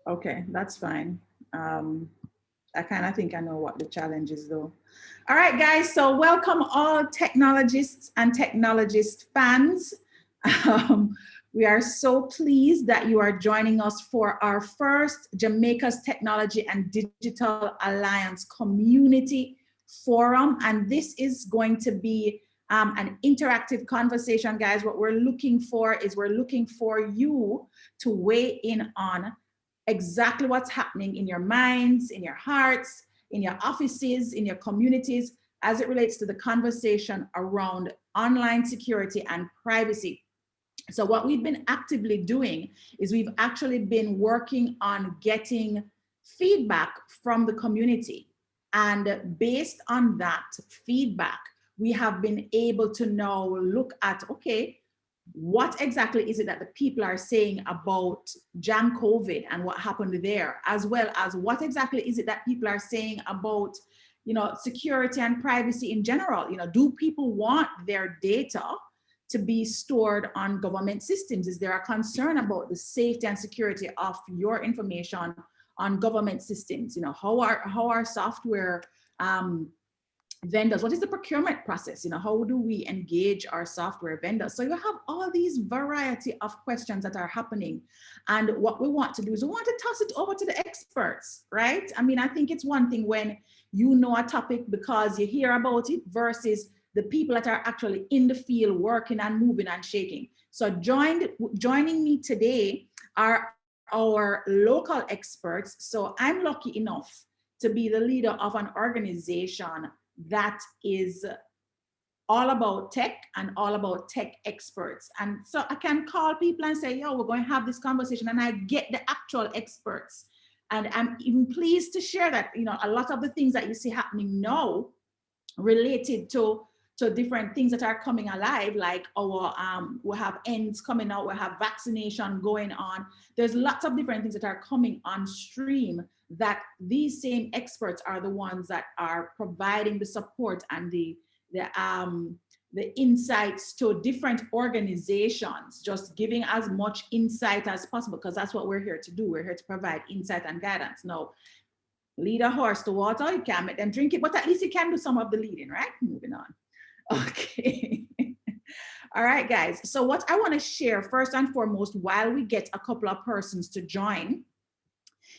Okay, that's fine. I kind of think I know what the challenge is though. All right, guys, so welcome all technologists and technologist fans. Um, we are so pleased that you are joining us for our first Jamaica's Technology and Digital Alliance Community Forum. And this is going to be an interactive conversation, guys. What we're looking for is we're looking for you to weigh in on exactly what's happening in your minds, in your hearts, in your offices, in your communities, as it relates to the conversation around online security and privacy. So what we've been actively doing is we've actually been working on getting feedback from the community. And based on that feedback, we have been able to now look at, okay, what exactly is it that the people are saying about JamCOVID and what happened there, as well as what exactly is it that people are saying about, you know, security and privacy in general. You know, do people want their data to be stored on government systems? Is there a concern about the safety and security of your information on government systems? You know, how are software vendors, what is the procurement process? You know, how do we engage our software vendors? So you have all these variety of questions that are happening. And what we want to do is we want to toss it over to the experts, right? I mean, I think it's one thing when you know a topic because you hear about it versus the people that are actually in the field working and moving and shaking. So joining me today are our local experts. So I'm lucky enough to be the leader of an organization that is all about tech and all about tech experts. And so I can call people and say, yo, we're going to have this conversation, and I get the actual experts. And I'm even pleased to share that, you know, a lot of the things that you see happening now related to different things that are coming alive, like our we have ends coming out, we have vaccination going on. There's lots of different things that are coming on stream that these same experts are the ones that are providing the support and the insights to different organizations, just giving as much insight as possible, because that's what we're here to do. We're here to provide insight and guidance. Now, lead a horse to water, you can't make them drink it, but at least you can do some of the leading, right? Moving on. Okay. All right, guys. So what I want to share first and foremost, while we get a couple of persons to join,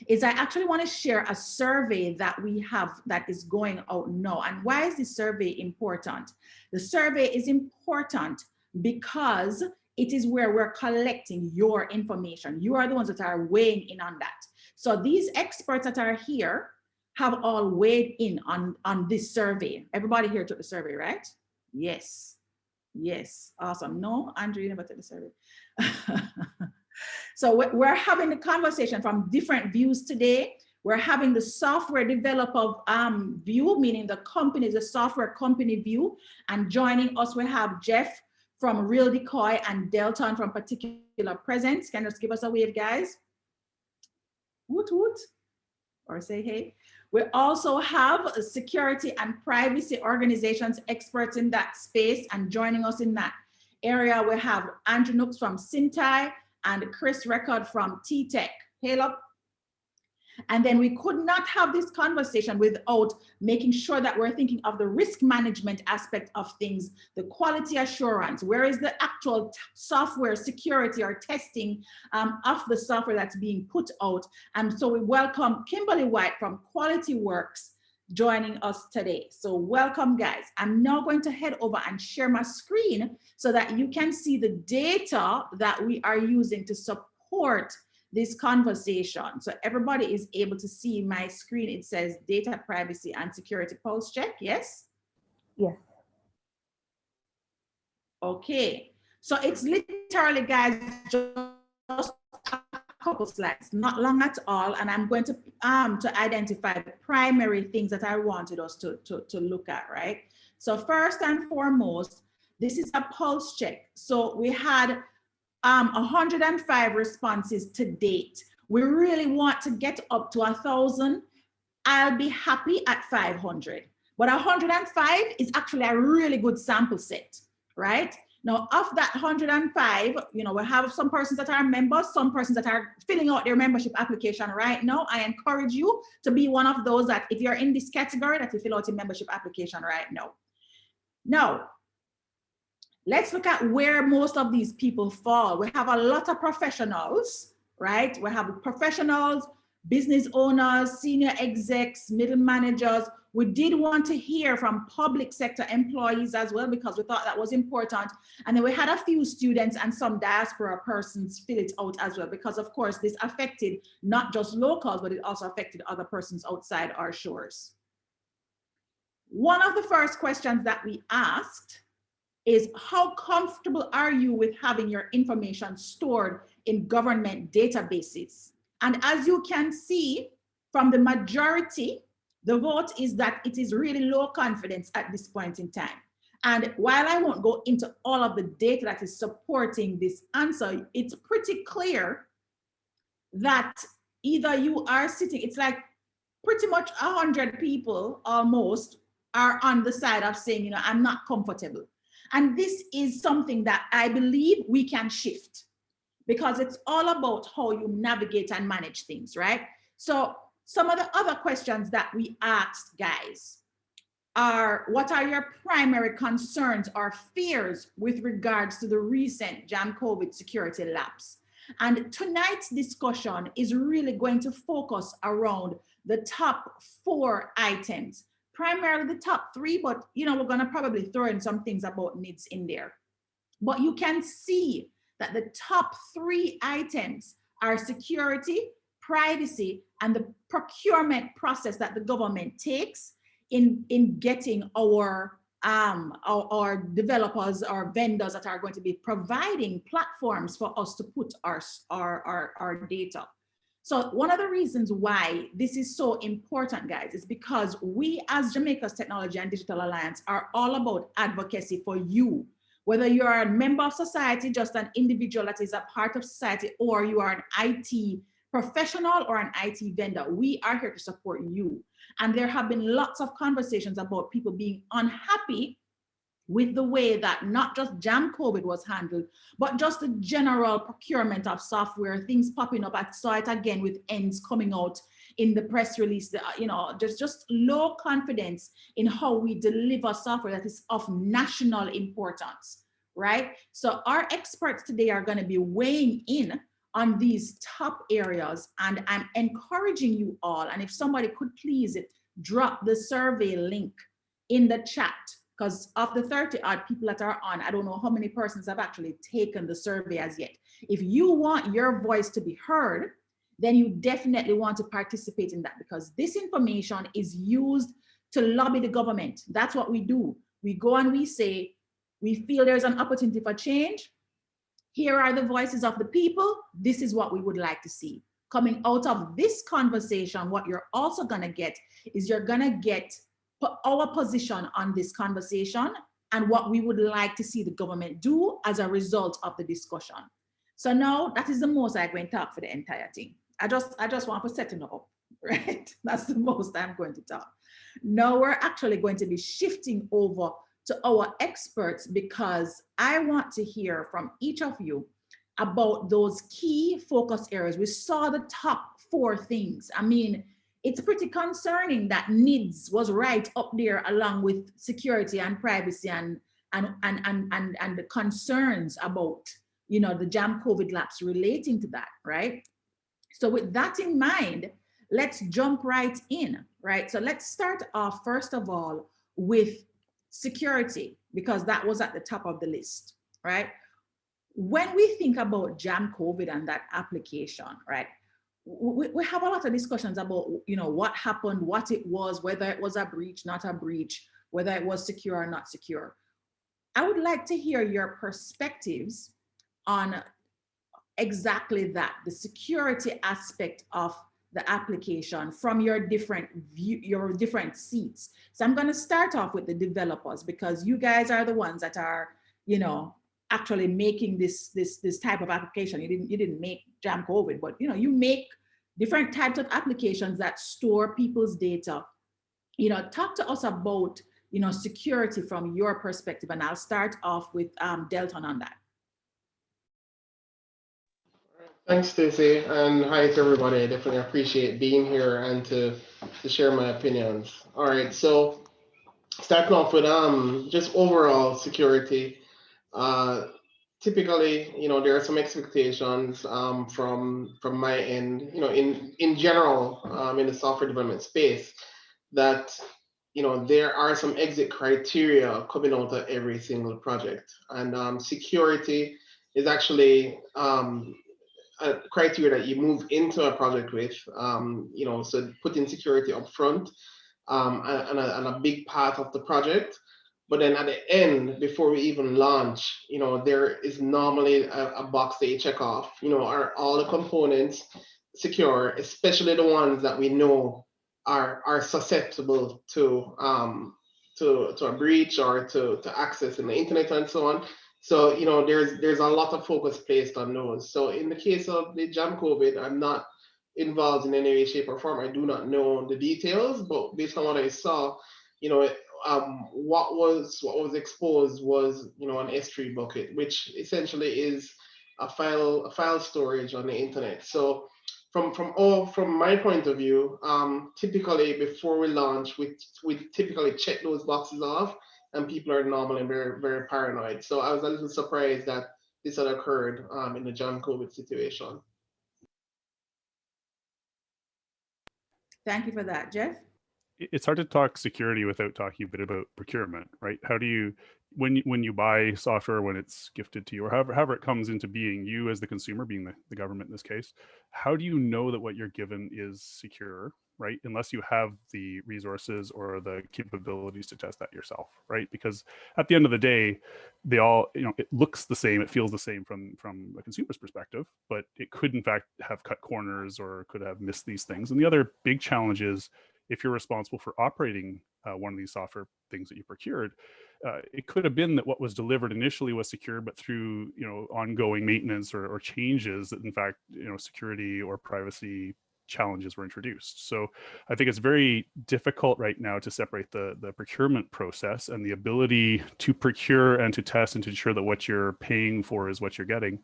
is I actually want to share a survey that we have that is going out now. And why is this survey important? The survey is important because it is where we're collecting your information. You are the ones that are weighing in on that. So these experts that are here have all weighed in on this survey. Everybody here took the survey, right? Yes. Yes. Awesome. No, Andrew, you never took the survey. So we're having the conversation from different views today. We're having the software developer view, meaning the company, the software company view. And joining us, we have Geoff from RealDecoy and Denton from Particular Presence. Can you just give us a wave, guys? Woot woot. Or say hey. We also have security and privacy organizations experts in that space, and joining us in that area, we have Andrew Nooks from Symptai and Chris Reckford from tTech. Hail up. And then we could not have this conversation without making sure that we're thinking of the risk management aspect of things, the quality assurance, where is the actual software security or testing of the software that's being put out. And so we welcome Kimberly Whyte from QualityWorks joining us today. So welcome, guys. I'm now going to head over and share my screen so that you can see the data that we are using to support this conversation. So everybody is able to see my screen. It says data privacy and security pulse check. Yes? Yes. Okay. So it's literally, guys, just a couple slides, not long at all. And I'm going to identify the primary things that I wanted us to look at, right? So first and foremost, this is a pulse check. So we had 105 responses to date. We really want to get up to 1,000. I'll be happy at 500. But 105 is actually a really good sample set, right? Now, of that 105, we have some persons that are members, some persons that are filling out their membership application right now. I encourage you to be one of those that, if you're in this category, that you fill out a membership application right now. Now, let's look at where most of these people fall. We have a lot of professionals, right? We have professionals, business owners, senior execs, middle managers. We did want to hear from public sector employees as well, because we thought that was important. And then we had a few students and some diaspora persons fill it out as well, because of course this affected not just locals, but it also affected other persons outside our shores. One of the first questions that we asked is, how comfortable are you with having your information stored in government databases? And as you can see from the majority, the vote is that it is really low confidence at this point in time. And while I won't go into all of the data that is supporting this answer, it's pretty clear that either you are sitting, it's like pretty much 100 people almost are on the side of saying, I'm not comfortable. And this is something that I believe we can shift, because it's all about how you navigate and manage things, right? So some of the other questions that we asked, guys, are what are your primary concerns or fears with regards to the recent JamCOVID security lapse? And tonight's discussion is really going to focus around the top 4 items, primarily the top 3, but we're going to probably throw in some things about needs in there. But you can see that the top 3 items are security, privacy, and the procurement process that the government takes in getting our developers or vendors that are going to be providing platforms for us to put our data. So one of the reasons why this is so important, guys, is because we as Jamaica's Technology and Digital Alliance are all about advocacy for you. Whether you are a member of society, just an individual that is a part of society, or you are an IT professional or an IT vendor, we are here to support you. And there have been lots of conversations about people being unhappy with the way that not just JamCOVID was handled, but just the general procurement of software, things popping up. I saw it again with ends coming out in the press release. There's just low confidence in how we deliver software that is of national importance, right? So our experts today are going to be weighing in on these top areas, and I'm encouraging you all, and if somebody could please drop the survey link in the chat, because of the 30 odd people that are on, I don't know how many persons have actually taken the survey as yet. If you want your voice to be heard, then you definitely want to participate in that, because this information is used to lobby the government. That's what we do. We go and we say, we feel there's an opportunity for change. Here are the voices of the people. This is what we would like to see. Coming out of this conversation, what you're also gonna get is you're gonna get our position on this conversation and what we would like to see the government do as a result of the discussion. So now that is the most I'm going to talk for the entire thing. I just want to set it up, right? That's the most I'm going to talk. Now we're actually going to be shifting over to our experts, because I want to hear from each of you about those key focus areas. We saw the top 4 things. I mean, it's pretty concerning that needs was right up there along with security and privacy and the concerns about the JamCOVID lapse relating to that, right? So with that in mind, let's jump right in, right? So let's start off first of all with security, because that was at the top of the list, right? When we think about JamCOVID and that application, right? We have a lot of discussions about, what happened, what it was, whether it was a breach, not a breach, whether it was secure or not secure. I would like to hear your perspectives on exactly that, the security aspect of the application from your different seats. So I'm going to start off with the developers, because you guys are the ones that are, actually making this type of application. You didn't make JamCOVID, but you make different types of applications that store people's data. Talk to us about security from your perspective? And I'll start off with Denton on that. Thanks, Stacey, and hi to everybody. I definitely appreciate being here and to share my opinions. All right, so starting off with just overall security. Uh, Typically, there are some expectations from my end, in general, in the software development space, that there are some exit criteria coming out of every single project, and security is actually a criteria that you move into a project with. So putting security up front, and a big part of the project. But then at the end, before we even launch, there is normally a box that you check off. Are all the components secure, especially the ones that we know are susceptible to a breach or to access in the internet and so on. So there's a lot of focus placed on those. So in the case of the JamCOVID, I'm not involved in any way, shape, or form. I do not know the details, but based on what I saw, what was exposed was an S3 bucket, which essentially is a file storage on the internet. So from my point of view, typically before we launch, we typically check those boxes off, and people are normally very, very paranoid. So I was a little surprised that this had occurred in the JamCOVID situation. Thank you for that, Geoff. It's hard to talk security without talking a bit about procurement, right? How do you, when you buy software, when it's gifted to you, or however it comes into being, you as the consumer, being the government in this case, how do you know that what you're given is secure, right? Unless you have the resources or the capabilities to test that yourself, right? Because at the end of the day, they all, it looks the same, it feels the same from a consumer's perspective, but it could in fact have cut corners or could have missed these things. And the other big challenge is, if you're responsible for operating one of these software things that you procured, it could have been that what was delivered initially was secure, but through ongoing maintenance or changes that in fact security or privacy challenges were introduced. So I think it's very difficult right now to separate the procurement process and the ability to procure and to test and to ensure that what you're paying for is what you're getting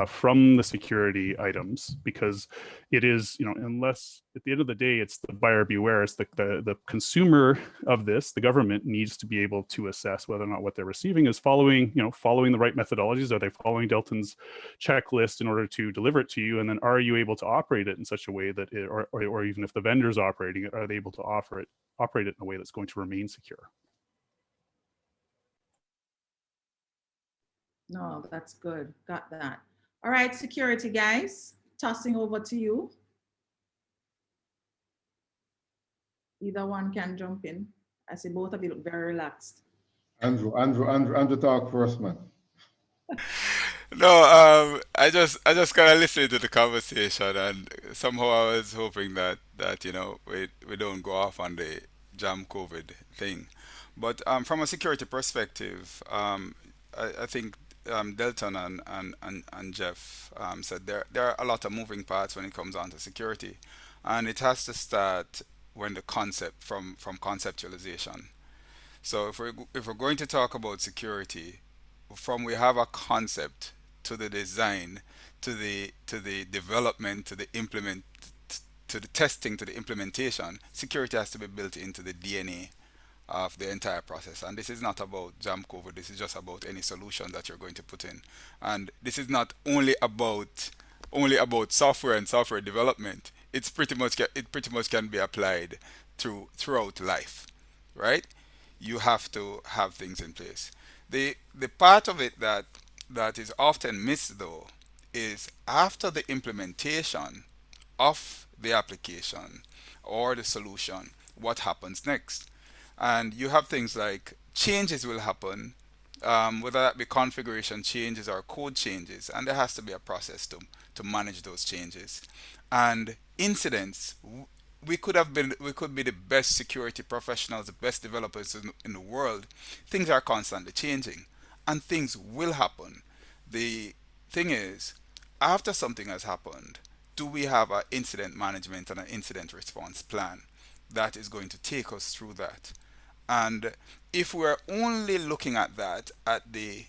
from the security items, because it is, unless at the end of the day, it's the buyer beware, it's the consumer of this, the government needs to be able to assess whether or not what they're receiving is following the right methodologies. Are they following Denton's checklist in order to deliver it to you? And then are you able to operate it in such a way that or even if the vendor's operating it, are they able to operate it in a way that's going to remain secure? No, that's good. Got that. All right, security guys, tossing over to you. Either one can jump in. I see both of you look very relaxed. Andrew, talk first, man. No, I just kind of listened to the conversation, and somehow I was hoping that we don't go off on the JamCOVID thing, but from a security perspective, I think Denton and Geoff said there are a lot of moving parts when it comes on to security, and it has to start when the concept from conceptualization. So if we're going to talk about security, from we have a concept to the design to the development to the implement to the testing to the implementation, security has to be built into the DNA of the entire process. And this is not about JamCOVID, this is just about any solution that you're going to put in. And this is not only about software and software development. It pretty much can be applied throughout life, right? You have to have things in place. The part of it that is often missed though is after the implementation of the application or the solution, what happens next? And you have things like changes will happen, whether that be configuration changes or code changes, and there has to be a process to manage those changes. And incidents, we could be the best security professionals, the best developers in the world. Things are constantly changing, and things will happen. The thing is, after something has happened, do we have an incident management and an incident response plan that is going to take us through that? And if we're only looking at that at the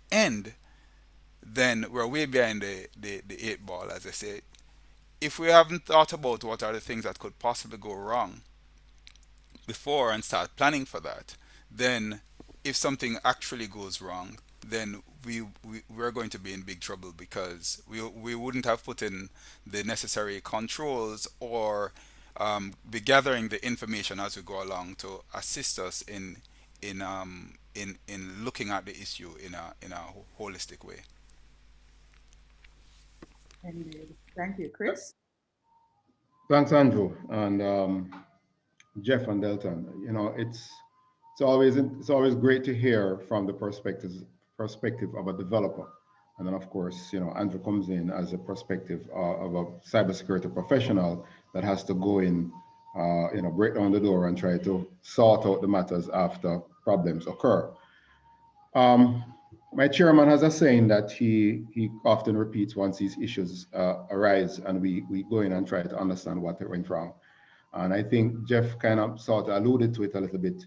end, then we're way behind the eight ball, as I say. If we haven't thought about what are the things that could possibly go wrong before and start planning for that, then if something actually goes wrong, then we're going to be in big trouble, because we wouldn't have put in the necessary controls, or be gathering the information as we go along to assist us in looking at the issue in a holistic way. Indeed. Thank you, Chris. Thanks, Andrew, and Geoff and Denton. You know, it's always great to hear from the perspective of a developer, and then of course, you know, Andrew comes in as a perspective of a cybersecurity professional that has to go in, you know, break down the door and try to sort out the matters after problems occur. My chairman has a saying that he often repeats once these issues arise, and we go in and try to understand what went wrong. And I think Geoff kind of sort of alluded to it a little bit.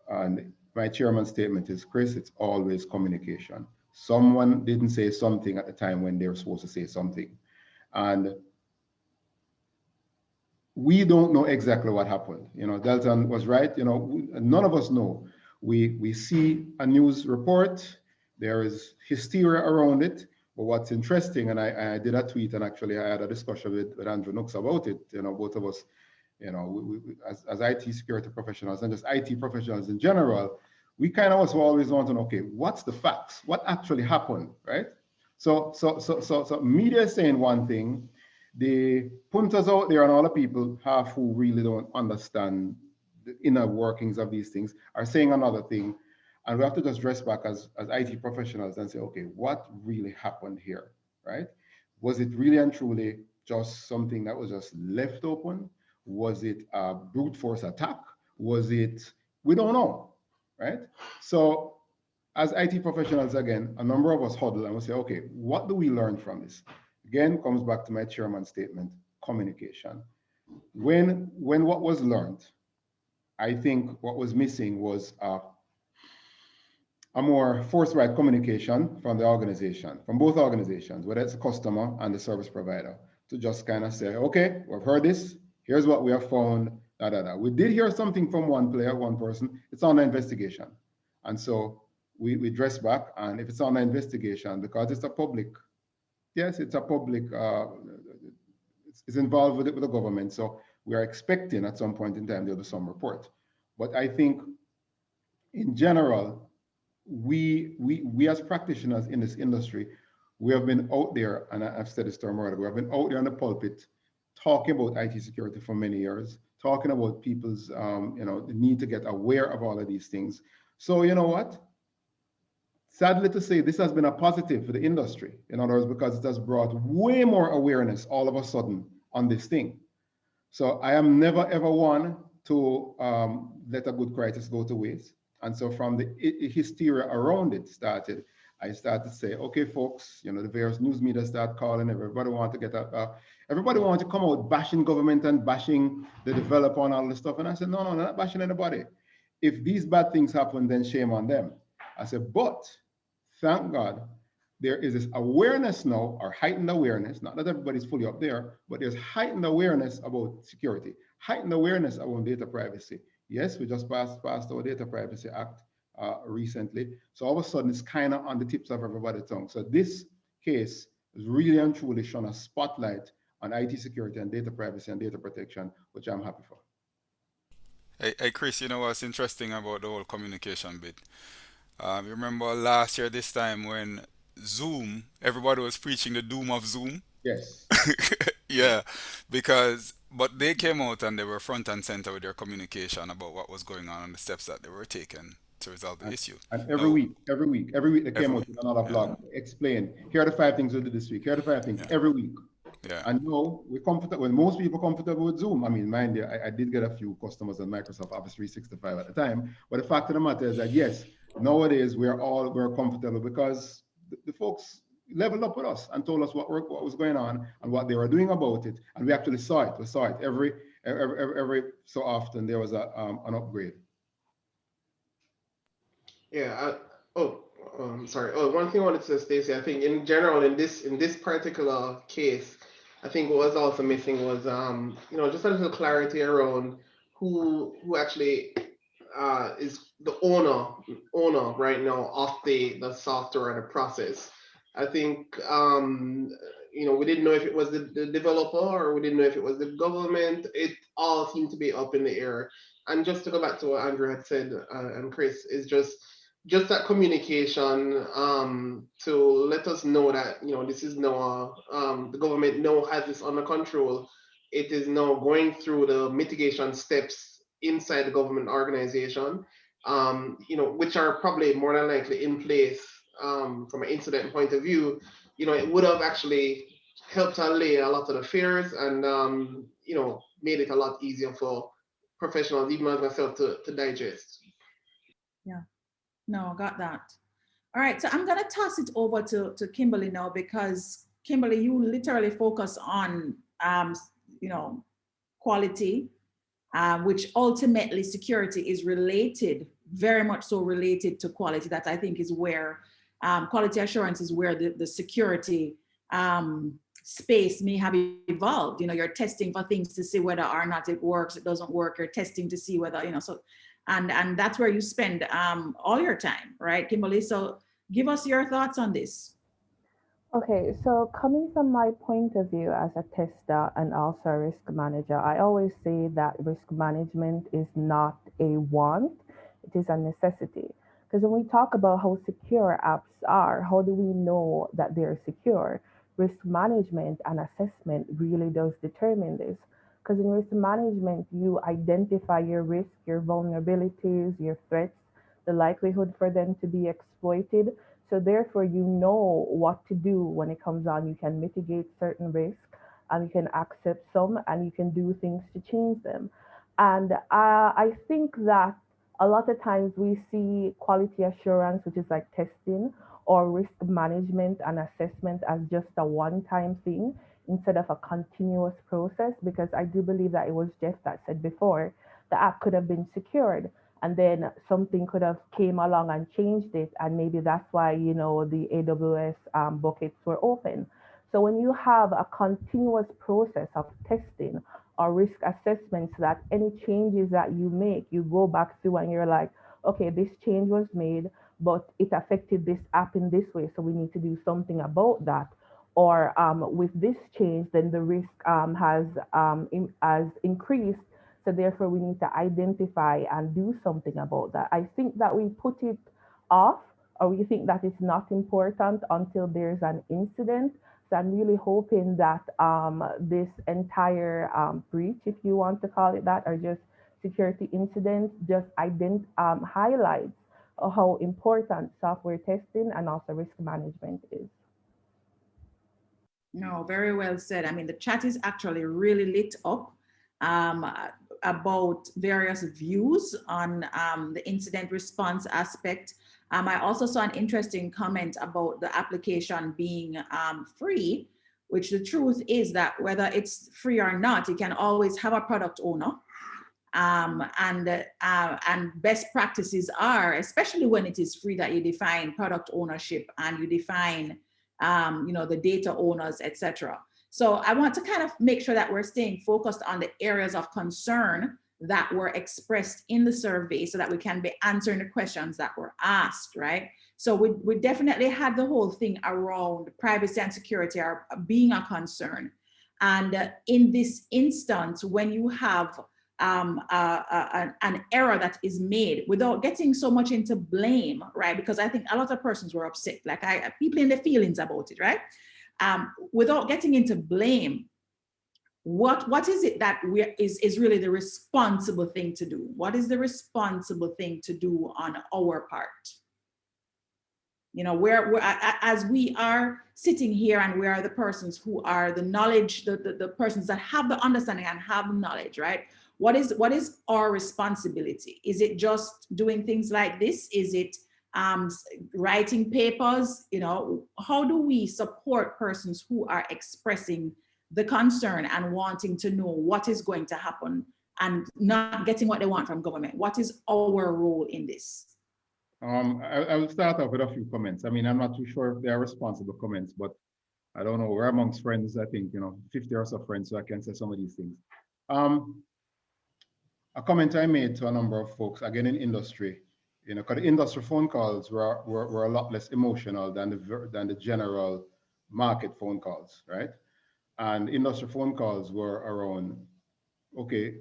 And my chairman's statement is, Chris, it's always communication. Someone didn't say something at the time when they were supposed to say something. And we don't know exactly what happened. You know, Denton was right. You know, none of us know. We see a news report. There is hysteria around it. But what's interesting, and I did a tweet, and actually I had a discussion with Andrew Nooks about it. You know, both of us, you know, we as IT security professionals and just IT professionals in general, we kind of also always want to know, okay, what's the facts? What actually happened, right? So media is saying one thing, the punters out there and all the people half who really don't understand the inner workings of these things are saying another thing. And we have to just dress back as IT professionals and say, okay, what really happened here, right? Was it really and truly just something that was just left open? Was it a brute force attack? Was it, we don't know, right? So as IT professionals, again, a number of us huddle and we say, okay, what do we learn from this? Again, comes back to my chairman's statement, communication. When what was learned, I think what was missing was a more forthright communication from the organization, from both organizations, whether it's the customer and the service provider, to just kind of say, okay, we've heard this, here's what we have found, da, da, da. We did hear something from one player, one person, it's on the investigation. And so we dress back, and if it's on the investigation, because it's a public, yes, it's a public, it's involved with the government, so we are expecting at some point in time there'll be some report. But I think in general, we as practitioners in this industry, we have been out there, and I've said this term already, we have been out there on the pulpit talking about IT security for many years, talking about people's you know, the need to get aware of all of these things. So you know what? Sadly to say, this has been a positive for the industry, in other words, because it has brought way more awareness all of a sudden on this thing. So I am never ever one to let a good crisis go to waste. And so from the hysteria around it started, I started to say, okay, folks, you know, the various news media start calling, everybody want to get everybody want to come out bashing government and bashing the developer and all this stuff. And I said, no, they're not bashing anybody. If these bad things happen, then shame on them. I said, but thank God there is this awareness now, or heightened awareness, not that everybody's fully up there, but there's heightened awareness about security, heightened awareness about data privacy. Yes, we just passed our Data Privacy Act recently. So all of a sudden it's kind of on the tips of everybody's tongue. So this case is really and truly shone a spotlight on IT security and data privacy and data protection, which I'm happy for. Hey Chris, you know what's interesting about the whole communication bit? You remember last year this time when Zoom, everybody was preaching the doom of Zoom? Yes. Yeah, but they came out and they were front and center with their communication about what was going on and the steps that they were taking to resolve the issue. And every week they came out with another blog, explain, here are the 5 things we did this week, here are the 5 things, every week. Yeah. And now we're comfortable, when most people are comfortable with Zoom. I mean, mind you, I did get a few customers on Microsoft Office 365 at the time, but the fact of the matter is that yes, nowadays we're comfortable because the folks leveled up with us and told us what was going on and what they were doing about it, and we actually saw it. We saw it every so often. There was an upgrade. Yeah. Sorry. Oh, one thing I wanted to say, Stacey, I think in general in this particular case, I think what was also missing was just a little clarity around who actually is the owner right now of the software and the process. I think we didn't know if it was the developer or we didn't know if it was the government. It all seemed to be up in the air. And just to go back to what Andrew had said and Chris is just that communication to let us know that this is now the government now has this under control. It is now going through the mitigation steps inside the government organization, which are probably more than likely in place from an incident point of view. It would have actually helped allay a lot of the fears and made it a lot easier for professionals, even as myself, to digest. Yeah, no, got that. All right, so I'm going to toss it over to Kimberly now, because Kimberly, you literally focus on, quality, which ultimately security is related, very much so related to quality. That I think is where quality assurance is where the security space may have evolved. You're testing for things to see whether or not it works, it doesn't work. You're testing to see whether, and that's where you spend all your time, right, Kimberly? So give us your thoughts on this. Okay, so coming from my point of view as a tester and also a risk manager, I always say that risk management is not a want, it is a necessity. Because when we talk about how secure apps are, how do we know that they're secure? Risk management and assessment really does determine this. Because in risk management, you identify your risk, your vulnerabilities, your threats, the likelihood for them to be exploited, so therefore, you know what to do when it comes on. You can mitigate certain risks, and you can accept some, and you can do things to change them. And I think that a lot of times we see quality assurance, which is like testing, or risk management and assessment as just a one-time thing instead of a continuous process. Because I do believe that it was Geoff that said before, the app could have been secured, and then something could have came along and changed it, and maybe that's why the AWS buckets were open. So when you have a continuous process of testing or risk assessment, so that any changes that you make, you go back through and you're like, okay, this change was made, but it affected this app in this way, so we need to do something about that. Or with this change, then the risk has increased, so therefore, we need to identify and do something about that. I think that we put it off, or we think that it's not important until there's an incident. So I'm really hoping that this entire breach, if you want to call it that, or just security incident, just highlights how important software testing and also risk management is. No, very well said. I mean, the chat is actually really lit up about various views on the incident response aspect. I also saw an interesting comment about the application being free, which the truth is that whether it's free or not, you can always have a product owner. And best practices are, especially when it is free, that you define product ownership and you define the data owners, etc. So I want to kind of make sure that we're staying focused on the areas of concern that were expressed in the survey so that we can be answering the questions that were asked, right? So we definitely had the whole thing around privacy and security are being a concern. And in this instance, when you have an error that is made without getting so much into blame, right? Because I think a lot of persons were upset, like people in the feelings about it, right? Without getting into blame, what is it that is really the responsible thing to do? What is the responsible thing to do on our part? We're as we are sitting here and we are the persons who are the knowledge, the persons that have the understanding and have knowledge, right? What is our responsibility? Is it just doing things like this? Is it writing papers? How do we support persons who are expressing the concern and wanting to know what is going to happen and not getting what they want from government? What is our role in this? I will start off with a few comments. I mean, I'm not too sure if they are responsible comments, but I don't know. We're amongst friends, I think, 50 or so friends, so I can say some of these things. Um, a comment I made to a number of folks, again in industry, because the industry phone calls were a lot less emotional than the general market phone calls, right? And industry phone calls were around, okay,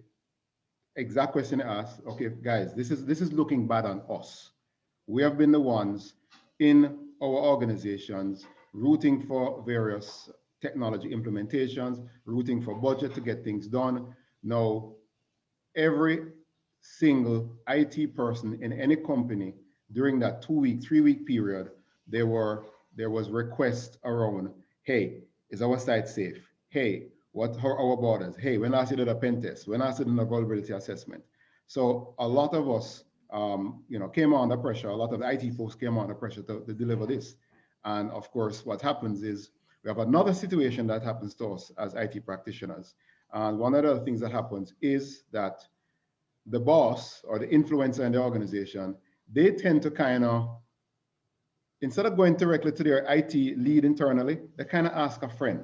exact question asked, okay, guys, this is looking bad on us. We have been the ones in our organizations rooting for various technology implementations, rooting for budget to get things done. Now, every single IT person in any company during that 2 week, 3 week period, there was requests around, hey, is our site safe? Hey, what are our borders? Hey, when last you did a pen test? When last you did a vulnerability assessment? So a lot of us, came under pressure. A lot of the IT folks came under pressure to deliver this. And of course, what happens is we have another situation that happens to us as IT practitioners. And one of the things that happens is that the boss or the influencer in the organization, they tend to kind of, instead of going directly to their IT lead internally, they kind of ask a friend.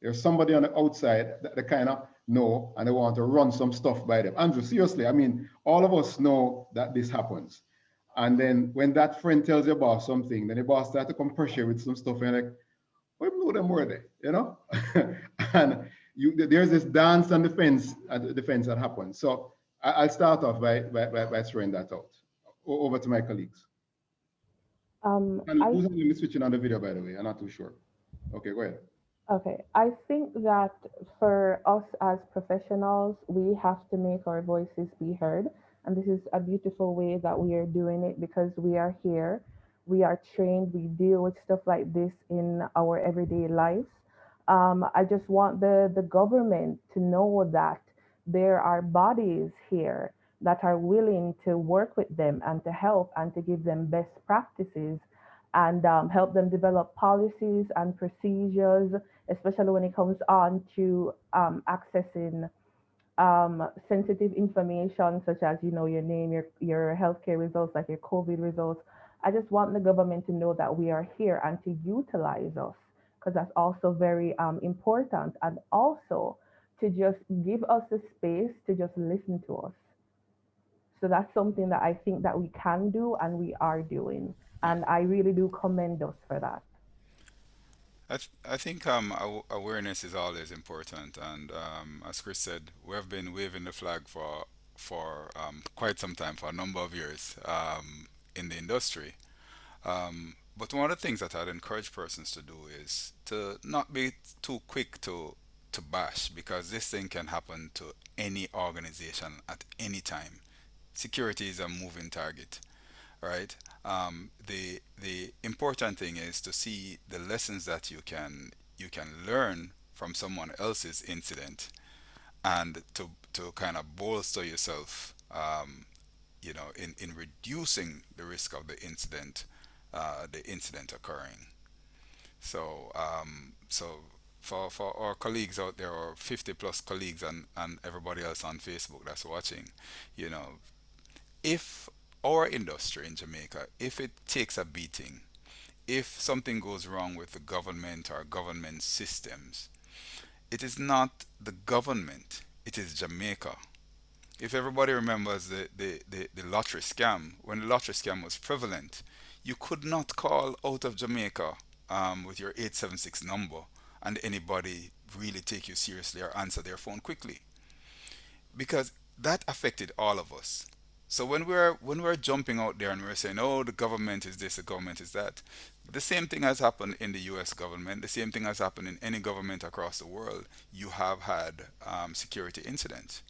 There's somebody on the outside that they kind of know and they want to run some stuff by them. Andrew, seriously, I mean, all of us know that this happens. And then when that friend tells your boss something, then the boss starts to come pressure with some stuff and you're like, we know them were they? And there's this dance and defense that happens. So I'll start off by throwing that out. Over to my colleagues. And I who's going to be switching on the video, by the way? I'm not too sure. Okay, go ahead. Okay, I think that for us as professionals, we have to make our voices be heard. And this is a beautiful way that we are doing it because we are here, we are trained, we deal with stuff like this in our everyday lives. I just want the government to know that there are bodies here that are willing to work with them and to help and to give them best practices and help them develop policies and procedures, especially when it comes on to accessing sensitive information such as your name, your healthcare results, like your COVID results. I just want the government to know that we are here and to utilize us because that's also very important, and also to just give us the space to just listen to us. So that's something that I think that we can do and we are doing, Yeah. and I really do commend us for that. I think awareness is always important, and as Chris said, we have been waving the flag for quite some time, for a number of years in the industry. But one of the things that I'd encourage persons to do is to not be too quick to bash, because this thing can happen to any organization at any time. Security is a moving target, right? The important thing is to see the lessons that you can learn from someone else's incident, and to kind of bolster yourself, in reducing the risk of the incident occurring. So for our colleagues out there, or 50 plus colleagues, and everybody else on Facebook that's watching, you know, if our industry in Jamaica, if it takes a beating, if something goes wrong with the government or government systems, it is not the government, it is Jamaica. If everybody remembers the lottery scam, when the lottery scam was prevalent, you could not call out of Jamaica with your 876 number and anybody really take you seriously or answer their phone quickly, because that affected all of us. So when we're jumping out there and we're saying, "Oh, the government is this, the government is that," the same thing has happened in the U.S. government. The same thing has happened in any government across the world. You have had security incidents,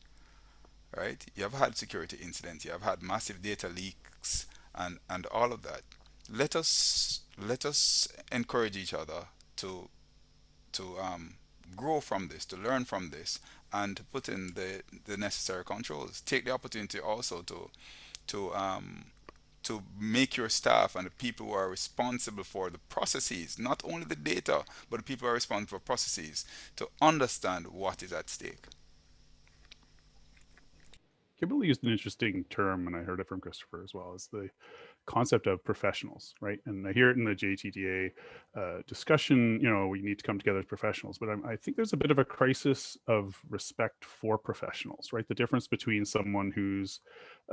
right? You have had security incidents. You have had massive data leaks and all of that. Let us encourage each other to to grow from this, to learn from this, and to put in the necessary controls. Take the opportunity also to make your staff and the people who are responsible for the processes, not only the data, but the people who are responsible for processes, to understand what is at stake. Kimberly used an interesting term, and I heard it from Christopher as well, is the concept of professionals, right? And I hear it in the JTDA discussion, you know, we need to come together as professionals, but I think there's a bit of a crisis of respect for professionals, right? The difference between someone who's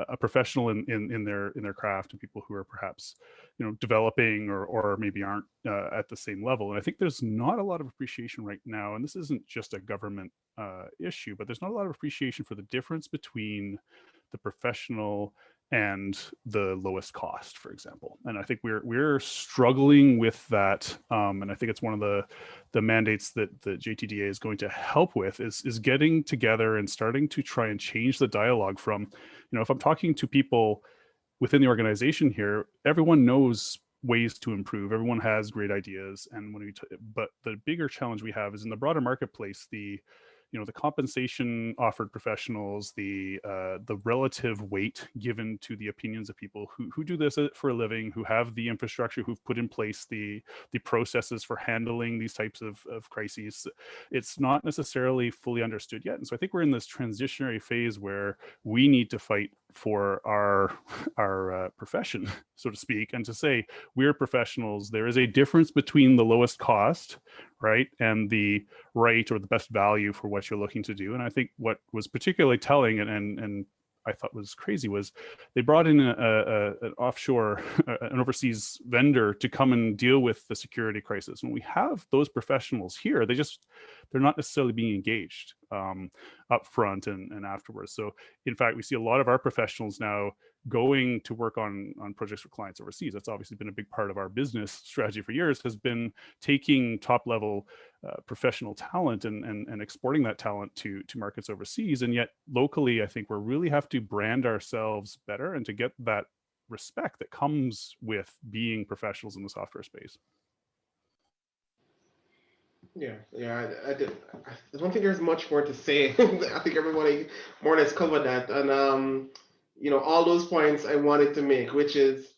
a professional in their craft and people who are perhaps, you know, developing or maybe aren't at the same level. And I think there's not a lot of appreciation right now, and this isn't just a government issue, but there's not a lot of appreciation for the difference between the professional and the lowest cost, for example. And I think we're struggling with that. And I think it's one of the mandates that the JTDA is going to help with is getting together and starting to try and change the dialogue from, you know, if I'm talking to people within the organization here, everyone knows ways to improve. Everyone has great ideas. And when but the bigger challenge we have is in the broader marketplace, you know, the compensation offered professionals, the relative weight given to the opinions of people who do this for a living, who have the infrastructure, who've put in place the processes for handling these types of crises. It's not necessarily fully understood yet. And so I think we're in this transitionary phase where we need to fight for our profession, so to speak, and to say we're professionals. There is a difference between the lowest cost, right, and the right or the best value for what you're looking to do. And I think what was particularly telling and I thought was crazy was they brought in an offshore, an overseas vendor to come and deal with the security crisis. When we have those professionals here, they're not necessarily being engaged up front and afterwards. So in fact, we see a lot of our professionals now going to work on projects for clients overseas. That's obviously been a big part of our business strategy for years, has been taking top level professional talent and exporting that talent to markets overseas. And yet locally, I think we really have to brand ourselves better and to get that respect that comes with being professionals in the software space. Yeah, I don't think there's much more to say. I think everybody more or less covered that. And, you know, all those points I wanted to make, which is,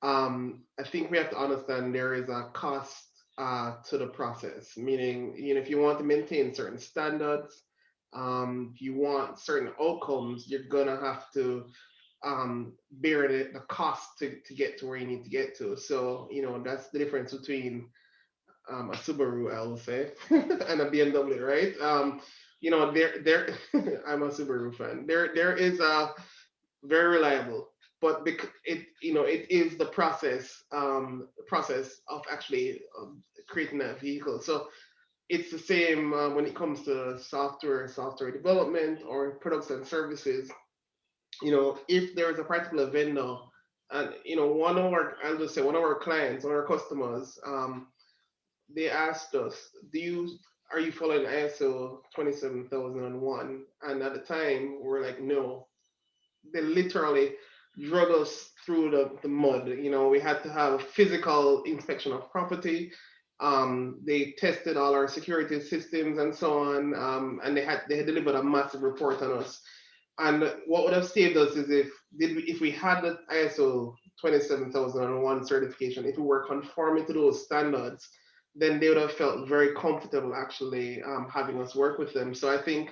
I think we have to understand there is a cost to the process, meaning, you know, if you want to maintain certain standards, if you want certain outcomes, you're going to have to bear the cost to get to where you need to get to. So, you know, that's the difference between a Subaru, I will say, and a BMW, right? You know, there. I'm a Subaru fan. There is a very reliable, but it, you know, it is the process of actually creating that vehicle. So it's the same when it comes to software development or products and services. You know, if there is a particular vendor, and you know, I'll just say one of our clients, one of our customers, they asked us, are you following ISO 27001? And at the time, we were like, no. They literally drug us through the mud. You know, we had to have physical inspection of property. They tested all our security systems and so on. And they had delivered a massive report on us. And what would have saved us is if we had the ISO 27001 certification, if we were conforming to those standards, then they would have felt very comfortable actually having us work with them. So I think,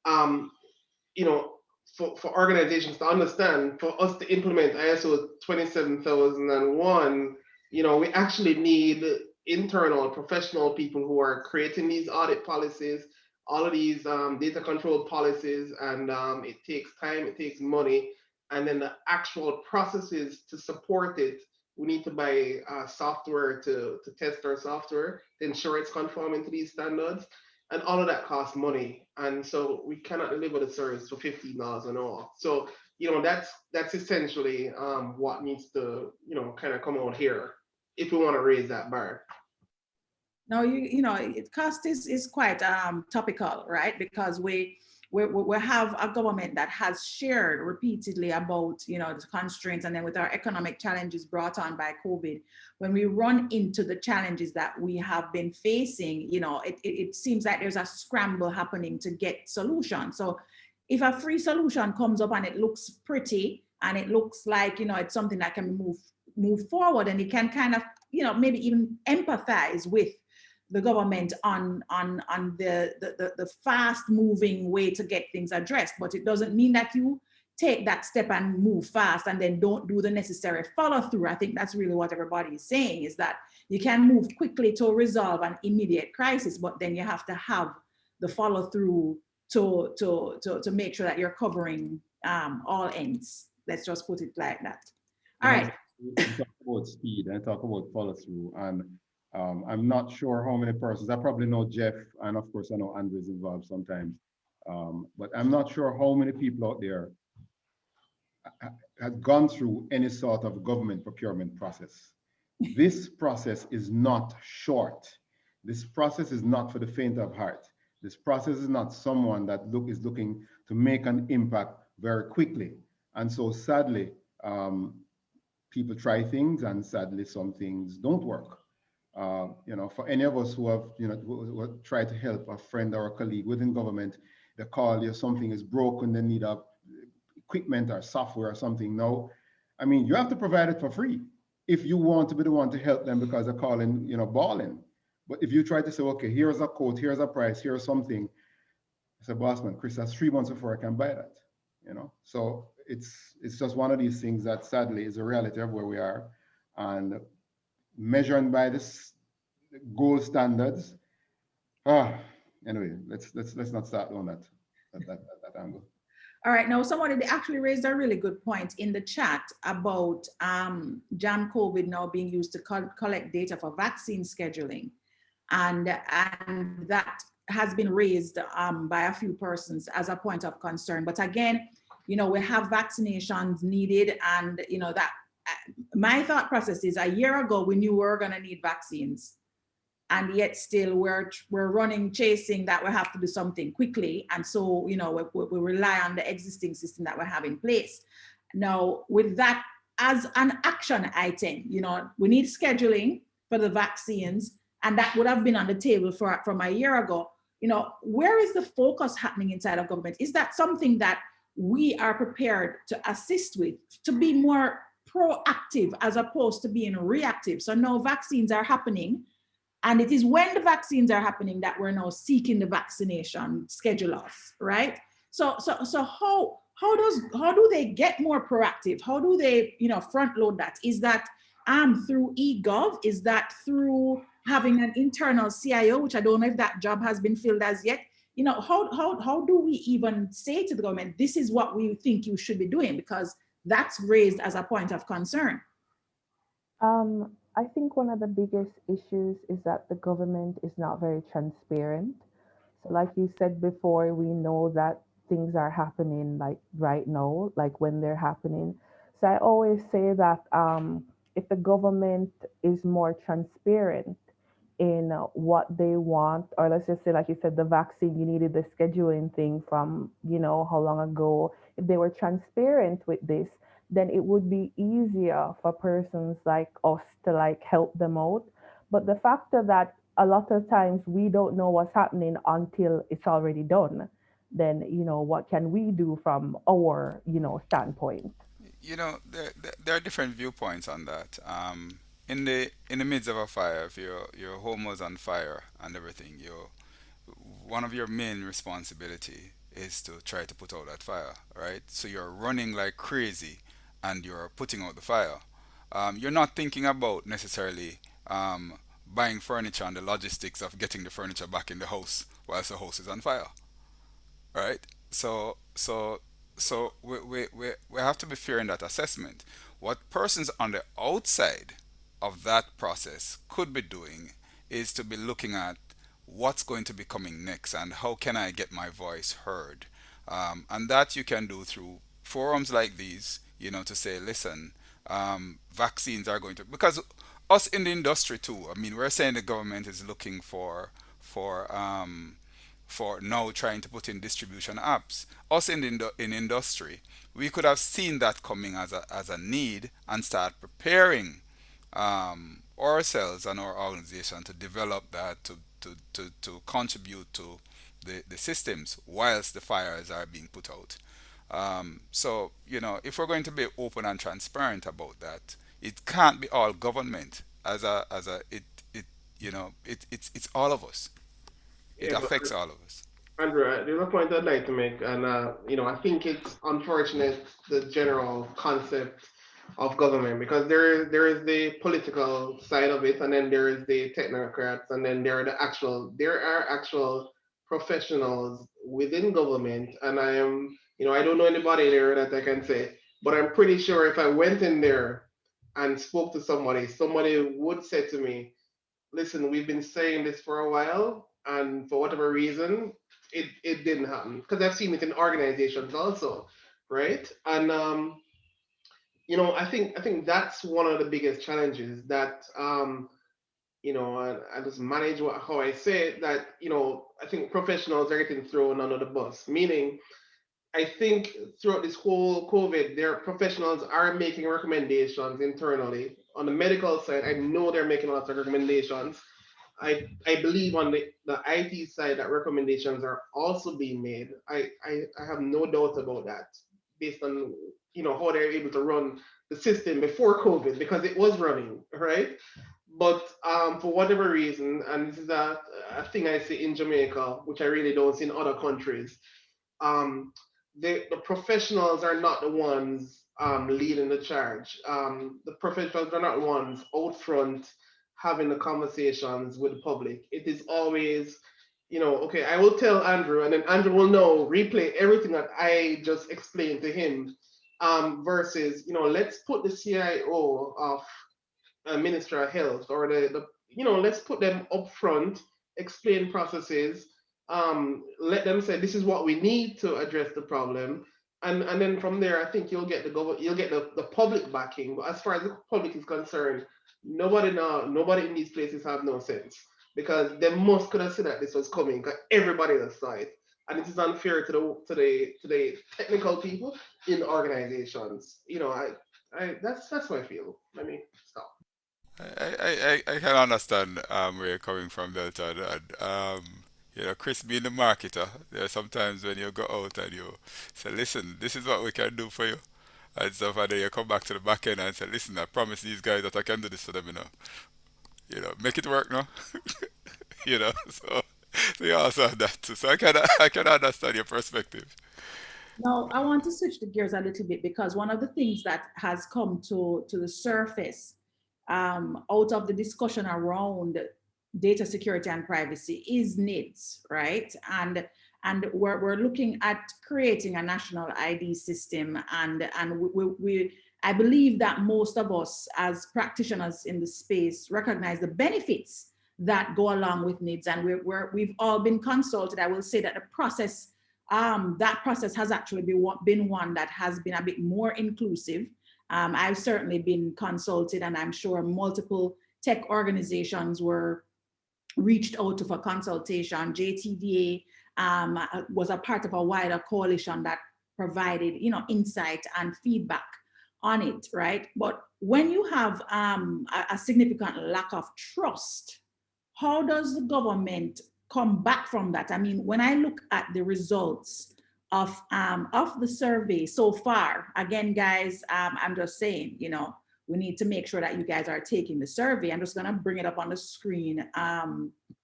you know, for organizations to understand, for us to implement ISO 27001, you know, we actually need internal professional people who are creating these audit policies, all of these data control policies, and it takes time, it takes money, and then the actual processes to support it. We need to buy software to test our software, to ensure it's conforming to these standards. And all of that costs money. And so we cannot deliver the service for $15 an hour. So, you know, that's essentially what needs to, you know, kind of come out here if we want to raise that bar. No, you know, cost is quite topical, right? Because we have a government that has shared repeatedly about, you know, the constraints, and then with our economic challenges brought on by COVID, when we run into the challenges that we have been facing, you know, it seems like there's a scramble happening to get solutions. So if a free solution comes up and it looks pretty and it looks like, you know, it's something that can move forward, and it can kind of, you know, maybe even empathize with the government on the fast moving way to get things addressed, but it doesn't mean that you take that step and move fast and then don't do the necessary follow through. I think that's really what everybody is saying, is that you can move quickly to resolve an immediate crisis, but then you have to have the follow through to make sure that you're covering all ends. Let's just put it like that. All right. We talk about speed and talk about follow through, and I'm not sure how many persons. I probably know Geoff, and of course I know Andrew's involved sometimes, but I'm not sure how many people out there have gone through any sort of government procurement process. This process is not short. This process is not for the faint of heart. This process is not someone that is looking to make an impact very quickly. And so sadly, people try things, and sadly some things don't work. For any of us who have, who try to help a friend or a colleague within government, they call you, something is broken, they need equipment or software or something. No, I mean, you have to provide it for free if you want to be the one to help them, because they're calling, balling. But if you try to say, okay, here's a quote, here's a price, here's something, I said, boss man, Chris, that's 3 months before I can buy that. So it's just one of these things that sadly is a reality of where we are, and measuring by this gold standards. Anyway, let's not start on that angle. All right, now somebody actually raised a really good point in the chat about JamCOVID now being used to collect data for vaccine scheduling, and that has been raised by a few persons as a point of concern. But again, we have vaccinations needed, and that my thought process is, a year ago we knew we were going to need vaccines, and yet still we're running, chasing that we have to do something quickly. And so, we rely on the existing system that we have in place. Now, with that as an action item, we need scheduling for the vaccines, and that would have been on the table from a year ago. Where is the focus happening inside of government? Is that something that we are prepared to assist with, to be more proactive as opposed to being reactive? So now vaccines are happening, and it is when the vaccines are happening that we're now seeking the vaccination schedulers, right? So how do they get more proactive? How do they, front load that? Is that through eGov? Is that through having an internal CIO, which I don't know if that job has been filled as yet? How do we even say to the government, this is what we think you should be doing? Because that's raised as a point of concern. I think one of the biggest issues is that the government is not very transparent. So like you said before, we know that things are happening like right now, like when they're happening. So I always say that if the government is more transparent in what they want, or let's just say, like you said, the vaccine, you needed the scheduling thing from, how long ago. If they were transparent with this, then it would be easier for persons like us to like help them out. But the factor that a lot of times we don't know what's happening until it's already done, then, what can we do from our, standpoint? There are different viewpoints on that. In the midst of a fire, if your home was on fire and everything, one of your main responsibility is to try to put out that fire, right? So you're running like crazy and you're putting out the fire. You're not thinking about necessarily buying furniture and the logistics of getting the furniture back in the house whilst the house is on fire, right? So we have to be fair in that assessment. What persons on the outside of that process could be doing is to be looking at what's going to be coming next and how can I get my voice heard. And that you can do through forums like these, to say, listen, vaccines are going to, because us in the industry too, I mean, we're saying the government is looking for now trying to put in distribution apps. Us in industry, we could have seen that coming as a need and start preparing ourselves and our organization to develop that to contribute to the systems whilst the fires are being put out. So if we're going to be open and transparent about that, it can't be all government it's all of us. It Yeah, affects all of us. Andrew, there's a point I'd like to make, and I think it's unfortunate the general concept of government because there is the political side of it, and then there is the technocrats, and then there are actual professionals within government, and I don't know anybody there that I can say, but I'm pretty sure if I went in there and spoke to somebody would say to me, listen, we've been saying this for a while, and for whatever reason, it didn't happen. Because I've seen it in organizations also, right? And I think that's one of the biggest challenges that I just manage how I say it, that I think professionals are getting thrown under the bus. Meaning, I think throughout this whole COVID, their professionals are making recommendations internally. On the medical side, I know they're making lots of recommendations. I believe on the IT side that recommendations are also being made. I have no doubt about that based on how they're able to run the system before COVID because it was running, right? But for whatever reason, and this is a thing I see in Jamaica, which I really don't see in other countries, um, the professionals are not the ones leading the charge. The professionals are not the ones out front having the conversations with the public. It is always, okay, I will tell Andrew, and then Andrew will know, replay everything that I just explained to him. Versus, let's put the CIO of Minister of Health or let's put them up front, explain processes, let them say this is what we need to address the problem, and then from there, I think you'll get the public backing. But as far as the public is concerned, nobody in these places have no sense because they must could have seen that this was coming. Because everybody else saw it, and it is unfair to the technical people in organizations. That's what I feel. Let me stop. I can understand where you're coming from, Delta. And, Chris being the marketer, there are sometimes when you go out and you say, listen, this is what we can do for you. And stuff, and then you come back to the back end and say, listen, I promise these guys that I can do this for them, make it work, no? So you also have that too. So I can understand your perspective. Now, I want to switch the gears a little bit because one of the things that has come to the surface out of the discussion around data security and privacy is NIDS, right? And we're looking at creating a national ID system, and we I believe that most of us as practitioners in the space recognize the benefits that go along with NIDS, and we've all been consulted. I will say that the process that process has actually been one that has been a bit more inclusive. I've certainly been consulted, and I'm sure multiple tech organizations were reached out for consultation. JTDA was a part of a wider coalition that provided, insight and feedback on it, right? But when you have a significant lack of trust, how does the government come back from that? I mean, when I look at the results of the survey so far, again, guys, I'm just saying, we need to make sure that you guys are taking the survey. I'm just gonna bring it up on the screen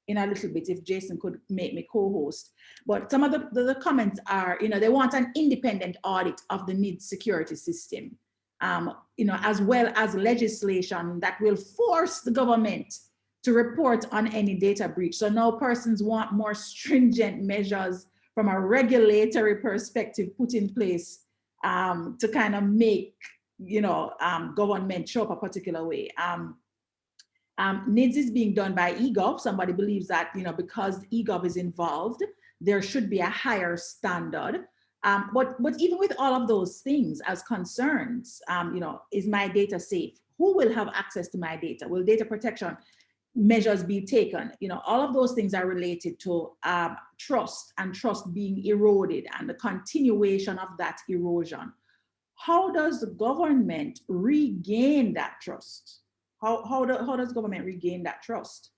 in a little bit if Jason could make me co-host. But some of the comments are, they want an independent audit of the NID security system, as well as legislation that will force the government to report on any data breach. So now persons want more stringent measures from a regulatory perspective put in place to kind of make, government show up a particular way. NIDS is being done by eGov. Somebody believes that, because eGov is involved, there should be a higher standard. But even with all of those things as concerns, is my data safe? Who will have access to my data? Will data protection measures be taken? All of those things are related to trust, and trust being eroded and the continuation of that erosion. How does the government regain that trust? How does government regain that trust?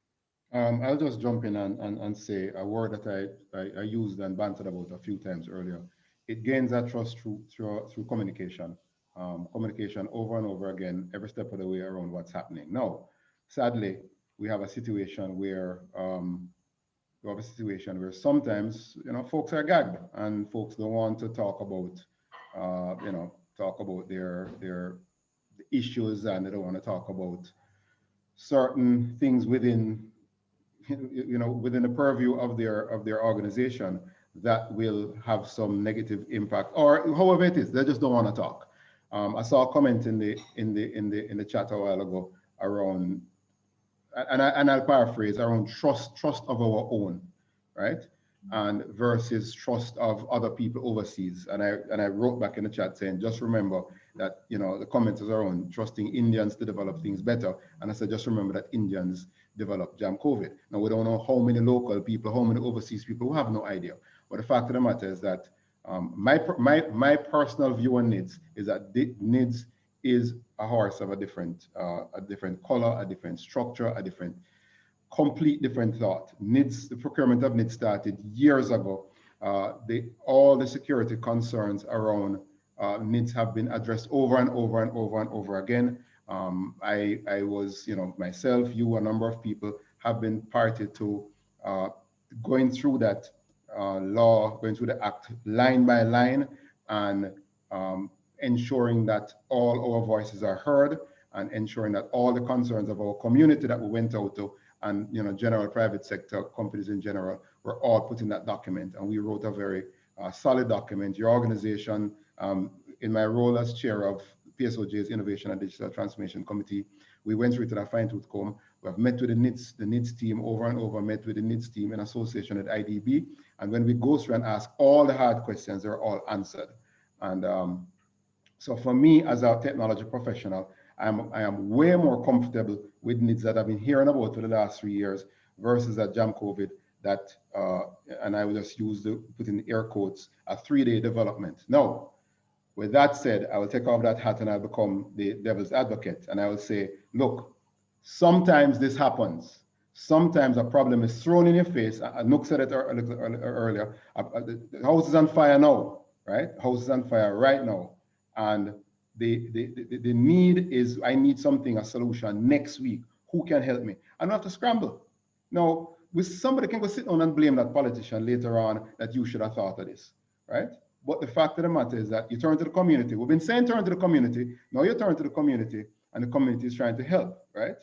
I'll just jump in and say a word that I used and bantered about a few times earlier. It gains that trust through communication. Communication over and over again, every step of the way around what's happening. Now, sadly, we have a situation where to have a situation where sometimes, you know, folks are gagged and folks don't want to talk about, you know, talk about their issues, and they don't want to talk about certain things within, you know, within the purview of their organization that will have some negative impact, or however it is, they just don't want to talk. I saw a comment in the chat a while ago around, and I'll paraphrase, around trust of our own, right? And versus trust of other people overseas. And I wrote back in the chat saying, just remember that, you know, the comments is around trusting Indians to develop things better. And I said, just remember that Indians developed JamCOVID. Now, we don't know how many local people, how many overseas people, we have no idea. But the fact of the matter is that my personal view on NIDS is that NIDS is a horse of a different color, a different structure, a complete different thought. NIDS, the procurement of NIDS started years ago. All the security concerns around NIDS have been addressed over and over and over and over again. I was, you know, myself, you, a number of people have been party to going through that law, going through the act line by line, and ensuring that all our voices are heard, and ensuring that all the concerns of our community that we went out to, and, you know, general private sector companies in general, were all put in that document. And we wrote a very solid document. Your organization, in my role as chair of PSOJ's Innovation and Digital Transformation Committee, we went through it with a fine-tooth comb. We have met with the NIDS team over and over, met with the NIDS team in association with IDB. And when we go through and ask all the hard questions, they're all answered. And so for me, as a technology professional, I am way more comfortable with NIDS that I've been hearing about for the last 3 years versus that JamCOVID that, and I will just put in air quotes, a 3-day development. Now, with that said, I will take off that hat and I'll become the devil's advocate. And I will say, look, sometimes this happens. Sometimes a problem is thrown in your face. Nooks said it earlier. The house is on fire now, right? The house is on fire right now. And the need is, I need something, a solution next week. Who can help me? I don't have to scramble. Now, somebody can go sit down and blame that politician later on that you should have thought of this, right? But the fact of the matter is that you turn to the community. We've been saying turn to the community. Now you turn to the community, and the community is trying to help, right?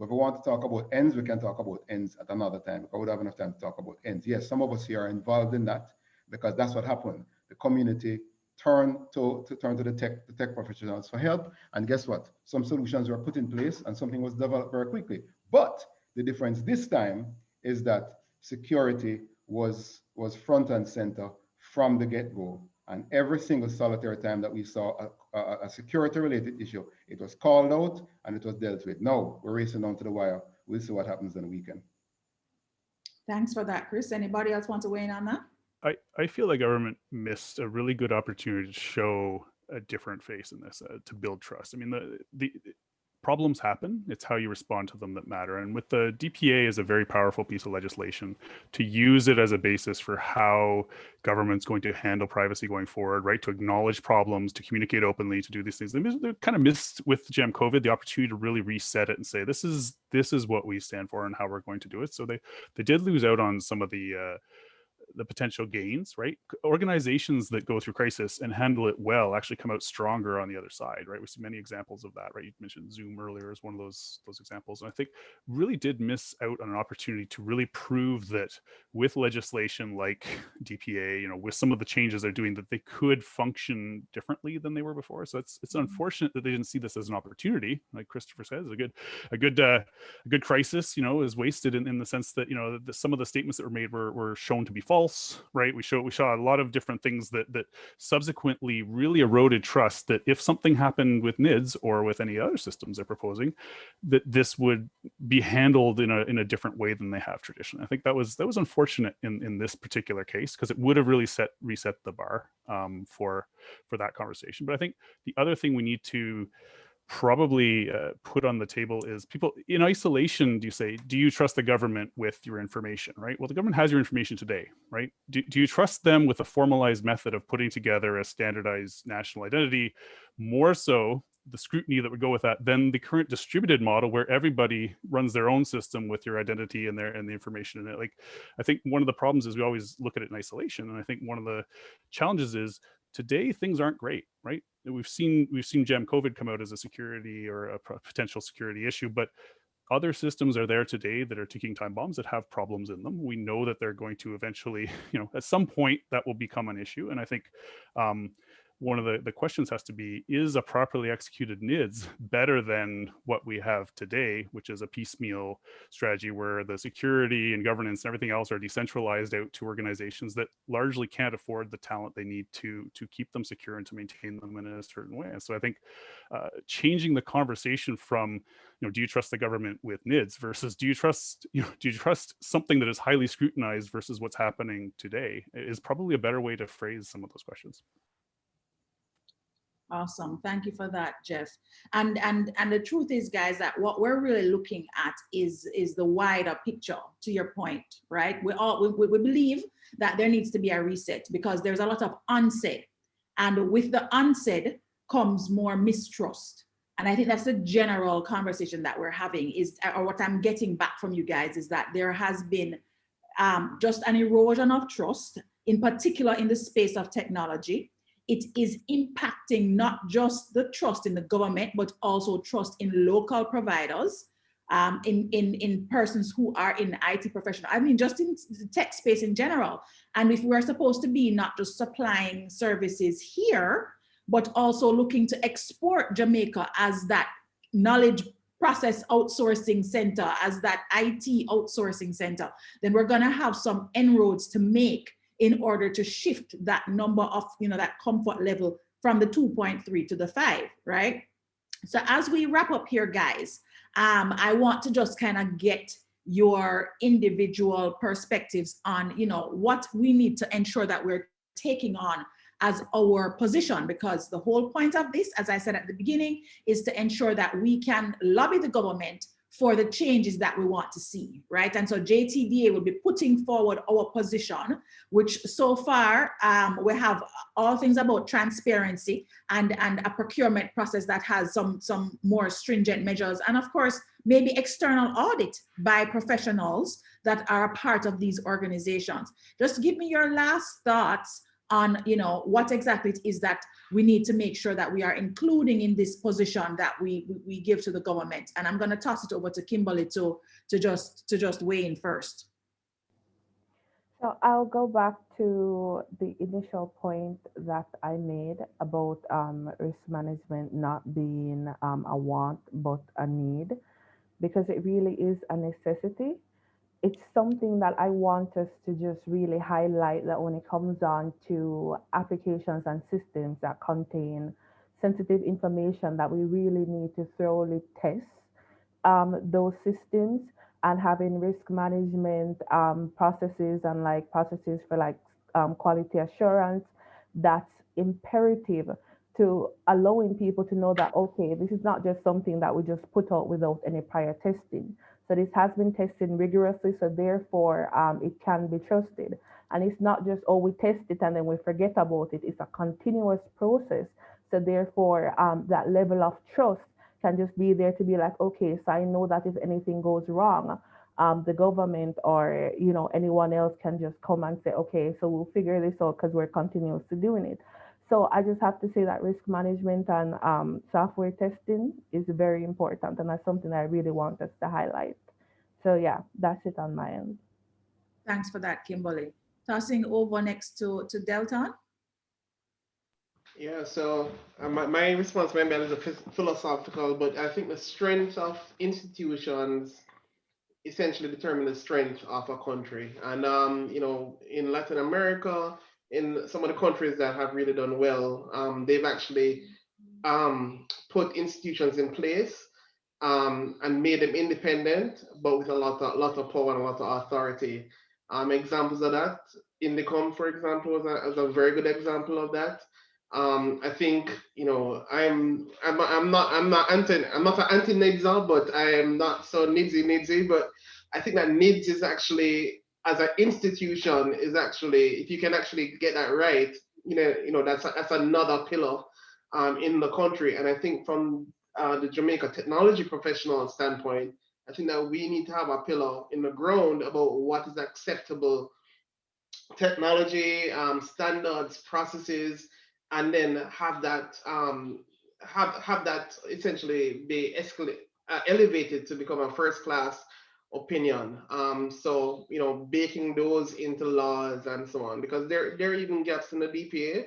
If we want to talk about ends, we can talk about ends at another time. I would have enough time to talk about ends. Yes, some of us here are involved in that because that's what happened. The community turned to the tech professionals for help, and guess what? Some solutions were put in place, and something was developed very quickly. But the difference this time is that security was front and center from the get-go, and every single solitary time that we saw a security-related issue, it was called out and it was dealt with. Now we're racing down to the wire. We'll see what happens on the weekend. Thanks for that, Chris. Anybody else want to weigh in on that? I feel like government missed a really good opportunity to show a different face in this, to build trust. I mean, the problems happen. It's how you respond to them that matter. And with the DPA is a very powerful piece of legislation to use it as a basis for how government's going to handle privacy going forward, right? To acknowledge problems, to communicate openly, to do these things. They kind of missed with JamCOVID the opportunity to really reset it and say, this is what we stand for and how we're going to do it. So they did lose out on some of the potential gains, right? Organizations that go through crisis and handle it well actually come out stronger on the other side, right? We see many examples of that, right? You mentioned Zoom earlier as one of those examples. And I think really did miss out on an opportunity to really prove that with legislation like DPA, you know, with some of the changes they're doing, that they could function differently than they were before. So it's unfortunate that they didn't see this as an opportunity. Like Christopher says, a good crisis, you know, is wasted in the sense that, you know, some of the statements that were made were shown to be false, right? We saw a lot of different things that subsequently really eroded trust that if something happened with NIDS or with any other systems they're proposing, that this would be handled in a different way than they have traditionally. I think that was unfortunate in this particular case, because it would have really reset the bar for that conversation. But I think the other thing we need to probably put on the table is, people in isolation, do you trust the government with your information, right? Well, the government has your information today, right? Do you trust them with a formalized method of putting together a standardized national identity, more so the scrutiny that would go with that than the current distributed model where everybody runs their own system with your identity and the information in it. Like, I think one of the problems is we always look at it in isolation, and I think one of the challenges is today things aren't great, right? We've seen JamCOVID come out as a security or a potential security issue, but other systems are there today that are ticking time bombs that have problems in them. We know that they're going to eventually, at some point that will become an issue. And I think one of the questions has to be, is a properly executed NIDS better than what we have today, which is a piecemeal strategy where the security and governance and everything else are decentralized out to organizations that largely can't afford the talent they need to keep them secure and to maintain them in a certain way. And so I think changing the conversation from, do you trust the government with NIDS versus do you trust something that is highly scrutinized versus what's happening today is probably a better way to phrase some of those questions. Awesome. Thank you for that, Geoff. And the truth is, guys, that what we're really looking at is the wider picture, to your point, right? We believe that there needs to be a reset because there's a lot of unsaid. And with the unsaid comes more mistrust. And I think that's the general conversation that we're having or what I'm getting back from you guys is that there has been just an erosion of trust, in particular in the space of technology. It is impacting not just the trust in the government, but also trust in local providers, in persons who are in IT professional. I mean, just in the tech space in general. And if we're supposed to be not just supplying services here, but also looking to export Jamaica as that knowledge process outsourcing center, as that IT outsourcing center, then we're gonna have some inroads to make in order to shift that number of, that comfort level from the 2.3 to the 5, right? So as we wrap up here, guys, I want to just kind of get your individual perspectives on, what we need to ensure that we're taking on as our position, because the whole point of this, as I said at the beginning, is to ensure that we can lobby the government for the changes that we want to see, right? And so JTDA will be putting forward our position, which so far we have all things about transparency and a procurement process that has some more stringent measures, and of course, maybe external audit by professionals that are a part of these organizations. Just give me your last thoughts on, what exactly it is that we need to make sure that we are including in this position that we give to the government. And I'm going to toss it over to Kimberly to just weigh in first. So I'll go back to the initial point that I made about risk management not being a want, but a need, because it really is a necessity. It's something that I want us to just really highlight, that when it comes on to applications and systems that contain sensitive information, that we really need to thoroughly test those systems, and having risk management processes and processes for quality assurance that's imperative to allowing people to know that, okay, this is not just something that we just put out without any prior testing. So this has been tested rigorously, so therefore it can be trusted. And it's not just, we test it and then we forget about it. It's a continuous process. So therefore that level of trust can just be there to be like, okay, so I know that if anything goes wrong, the government or anyone else can just come and say, okay, so we'll figure this out because we're continuously doing it. So I just have to say that risk management and software testing is very important, and that's something I really want us to highlight. So yeah, that's it on my end. Thanks for that, Kimberly. Tossing over next to Denton. Yeah, so my response maybe is a philosophical, but I think the strength of institutions essentially determine the strength of a country. And in Latin America, in some of the countries that have really done well, they've actually put institutions in place and made them independent, but with a lot of power and a lot of authority. Examples of that, Indicom, for example, was a very good example of that. I think I'm not an anti-NIDS, but I am not so NIDSy. But I think that NIDS is actually, as an institution, is actually, if you can actually get that right, that's another pillar in the country. And I think from the Jamaica technology professional standpoint, I think that we need to have a pillar in the ground about what is acceptable technology, standards, processes, and then have that have that essentially be elevated to become a first class opinion. So baking those into laws and so on, because there are even gaps in the DPA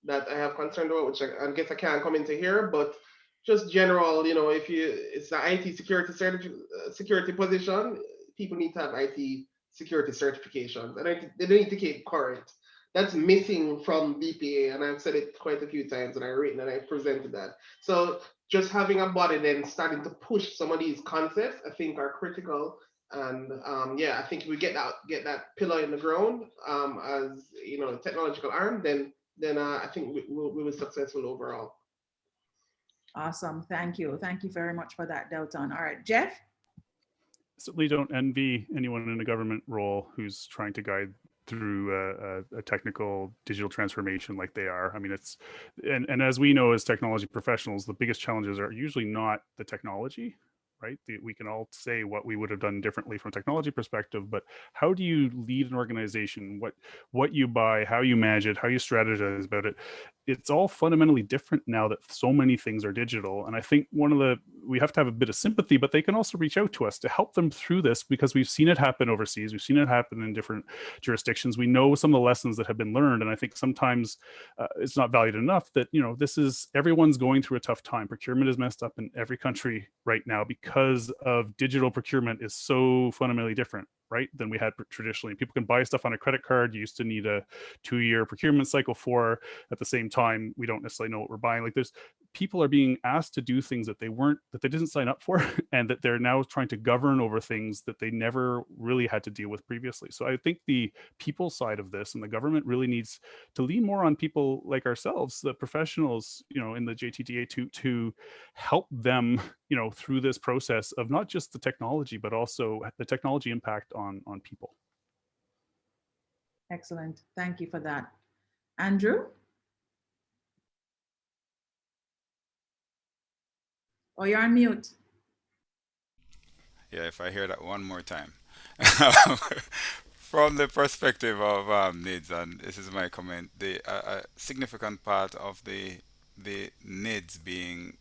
that I have concerned about, which I guess I can't come into here, but just general, if it's an IT security position, people need to have IT security certifications, and they need to keep current. That's missing from BPA, and I've said it quite a few times, and I've written and I've presented that. So just having a body then starting to push some of these concepts, I think, are critical. And I think if we get that pillar in the ground, as technological arm, then I think we will be successful overall. Awesome. Thank you. Thank you very much for that, Delton. All right, Geoff? Certainly don't envy anyone in a government role who's trying to guide through a technical digital transformation like they are. I mean, and as we know as technology professionals, the biggest challenges are usually not the technology, right? We can all say what we would have done differently from a technology perspective, but how do you lead an organization? What you buy, how you manage it, how you strategize about it? It's all fundamentally different now that so many things are digital. And I think we have to have a bit of sympathy, but they can also reach out to us to help them through this, because we've seen it happen overseas. We've seen it happen in different jurisdictions. We know some of the lessons that have been learned. And I think sometimes it's not valued enough that, everyone's going through a tough time. Procurement is messed up in every country right now because of digital procurement is so fundamentally different, right, than we had traditionally. People can buy stuff on a credit card. You used to need a 2-year procurement cycle for. At the same time, we don't necessarily know what we're buying. Like, people are being asked to do things that they didn't sign up for, and that they're now trying to govern over things that they never really had to deal with previously. So I think the people side of this and the government really needs to lean more on people like ourselves, the professionals, in the JTDA to help them, through this process of not just the technology, but also the technology impact on people. Excellent. Thank you for that. Andrew? Oh, you're on mute. Yeah, if I hear that one more time. From the perspective of needs, and this is my comment, the significant part of the needs being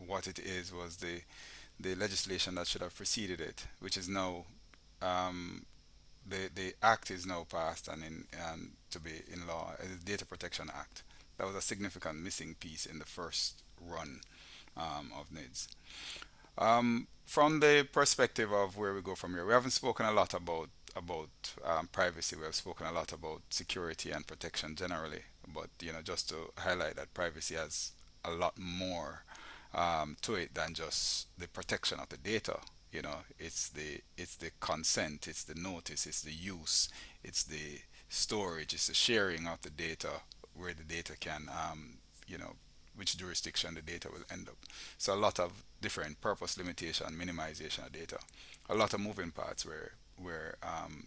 what it is was the legislation that should have preceded it, which is now the act is now passed and to be in law, the Data Protection Act. That was a significant missing piece in the first run of NIDS. From the perspective of where we go from here, we haven't spoken a lot about privacy. We have spoken a lot about security and protection generally, but just to highlight that privacy has a lot more to it than just the protection of the data. It's the consent, it's the notice, it's the use, it's the storage, it's the sharing of the data, where the data can which jurisdiction the data will end up. So a lot of different purpose limitation, minimization of data, a lot of moving parts where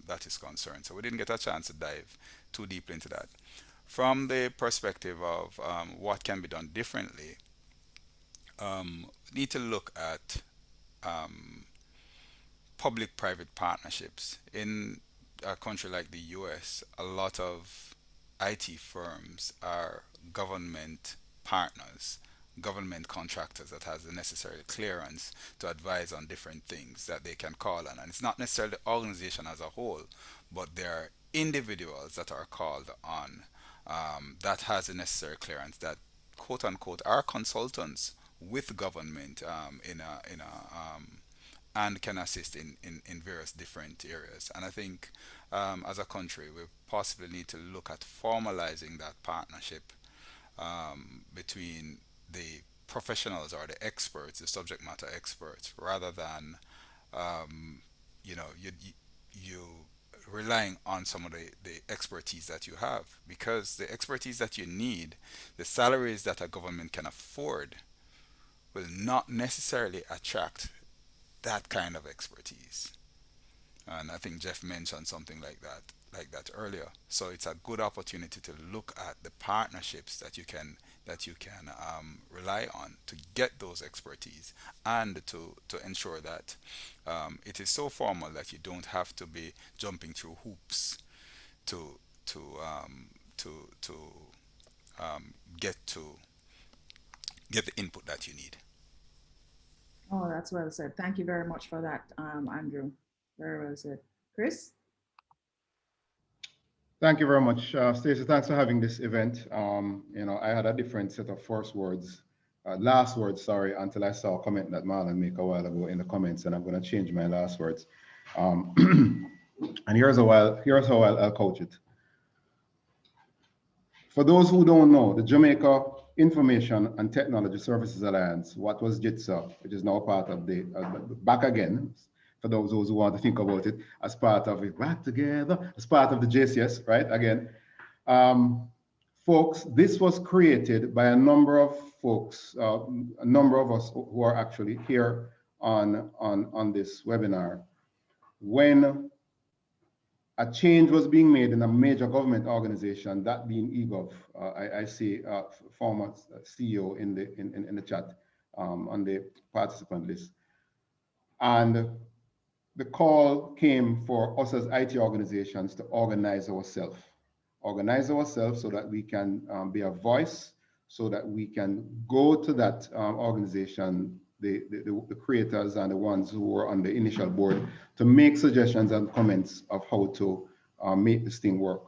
that is concerned. So we didn't get a chance to dive too deeply into that. From the perspective of what can be done differently, need to look at public-private partnerships. In a country like the US, a lot of IT firms are government partners, government contractors that has the necessary clearance to advise on different things that they can call on. And it's not necessarily the organization as a whole, but there are individuals that are called on that has the necessary clearance that, quote unquote, are consultants with government and can assist in various different areas. And I think as a country, we possibly need to look at formalizing that partnership between the professionals or the experts, the subject matter experts, rather than you relying on some of the expertise that you have, because the expertise that you need, the salaries that a government can afford, will not necessarily attract that kind of expertise. And I think Geoff mentioned something like that. like that earlier. So it's a good opportunity to look at the partnerships that you can rely on to get those expertise, and to ensure that it is so formal that you don't have to be jumping through hoops to to um, to get the input that you need. Oh, that's well said. Thank you very much for that, Andrew. Very well said. Chris? Thank you very much, Stacey. Thanks for having this event. I had a different set of last words, sorry, until I saw a comment that Marlon made a while ago in the comments, and I'm going to change my last words. And here's how I'll coach it. For those who don't know, the Jamaica Information and Technology Services Alliance, what was JITSA, which is now part of the, back again, for those who want to think about it, as part of it, back together, as part of the JCS, right, again. Folks, this was created by a number of folks, a number of us who are actually here on this webinar, when a change was being made in a major government organization, that being eGov. I see former CEO in the chat on the participant list. And the call came for us as IT organizations to organize ourselves so that we can be a voice, so that we can go to that organization, the creators and the ones who were on the initial board, to make suggestions and comments of how to make this thing work.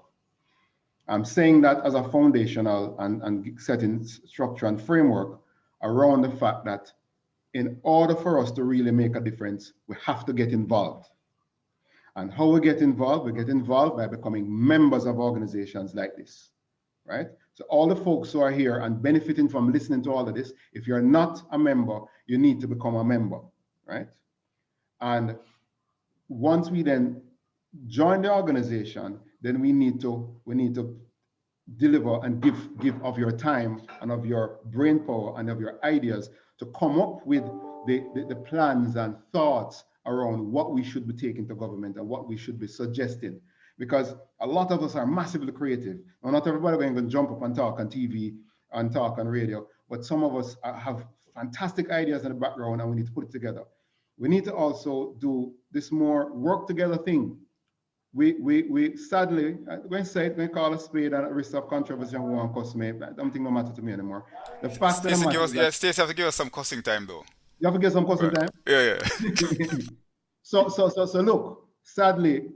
I'm saying that as a foundational and setting structure and framework around the fact that in order for us to really make a difference, we have to get involved. And how we get involved? We get involved by becoming members of organizations like this, right? So all the folks who are here and benefiting from listening to all of this, if you're not a member, you need to become a member, right? And once we then join the organization, then we need to deliver and give of your time and of your brain power and of your ideas to come up with the plans and thoughts around what we should be taking to government and what we should be suggesting. Because a lot of us are massively creative. Now, not everybody going to jump up and talk on TV and talk on radio, but some of us have fantastic ideas in the background and we need to put it together. We need to also do this more work together thing. We sadly, when call a spade and a risk of controversy and one cuss me, I don't think no matter to me anymore. The fact of the matter is that, Stacey have to give us some cussing time though. You have to give some cussing time? Yeah. So look, sadly,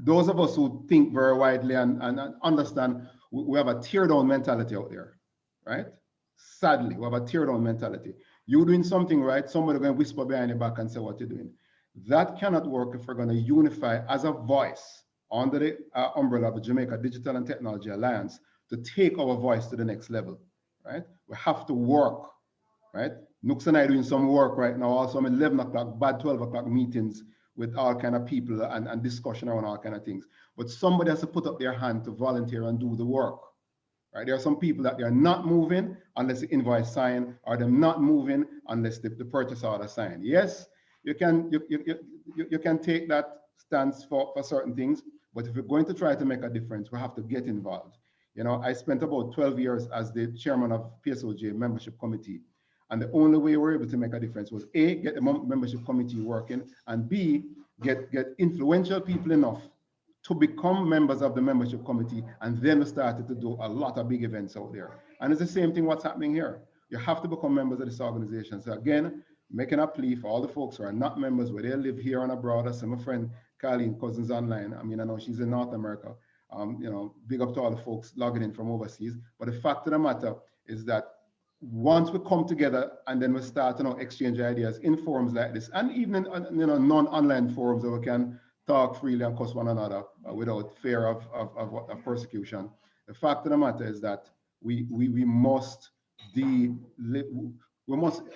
those of us who think very widely and understand, we have a tear down mentality out there, right? Sadly, we have a tear down mentality. You're doing something right, somebody going to whisper behind your back and say what you're doing. That cannot work if we're going to unify as a voice under the umbrella of the Jamaica Digital and Technology Alliance to take our voice to the next level, right? We have to work, right? Nooks and I doing some work right now, also 11 o'clock, bad 12 o'clock meetings with all kind of people and discussion around all kind of things. But somebody has to put up their hand to volunteer and do the work, right? There are some people that they're not moving unless the invoice signed, or they're not moving unless the purchase order signed. Yes, you can take that stance for certain things, but if we're going to try to make a difference, we have to get involved. You know, I spent about 12 years as the chairman of PSOJ membership committee. And the only way we were able to make a difference was A, get the membership committee working, and B, get influential people enough to become members of the membership committee, and then we started to do a lot of big events out there. And it's the same thing what's happening here. You have to become members of this organization. So again, making a plea for all the folks who are not members, where they live here and abroad. I see my friend Colleen Cousins online. I mean, I know she's in North America. You know, big up to all the folks logging in from overseas. But the fact of the matter is that once we come together and then we start to exchange ideas in forums like this, and even in non-online forums where we can talk freely and cuss one another without fear of persecution. The fact of the matter is that we must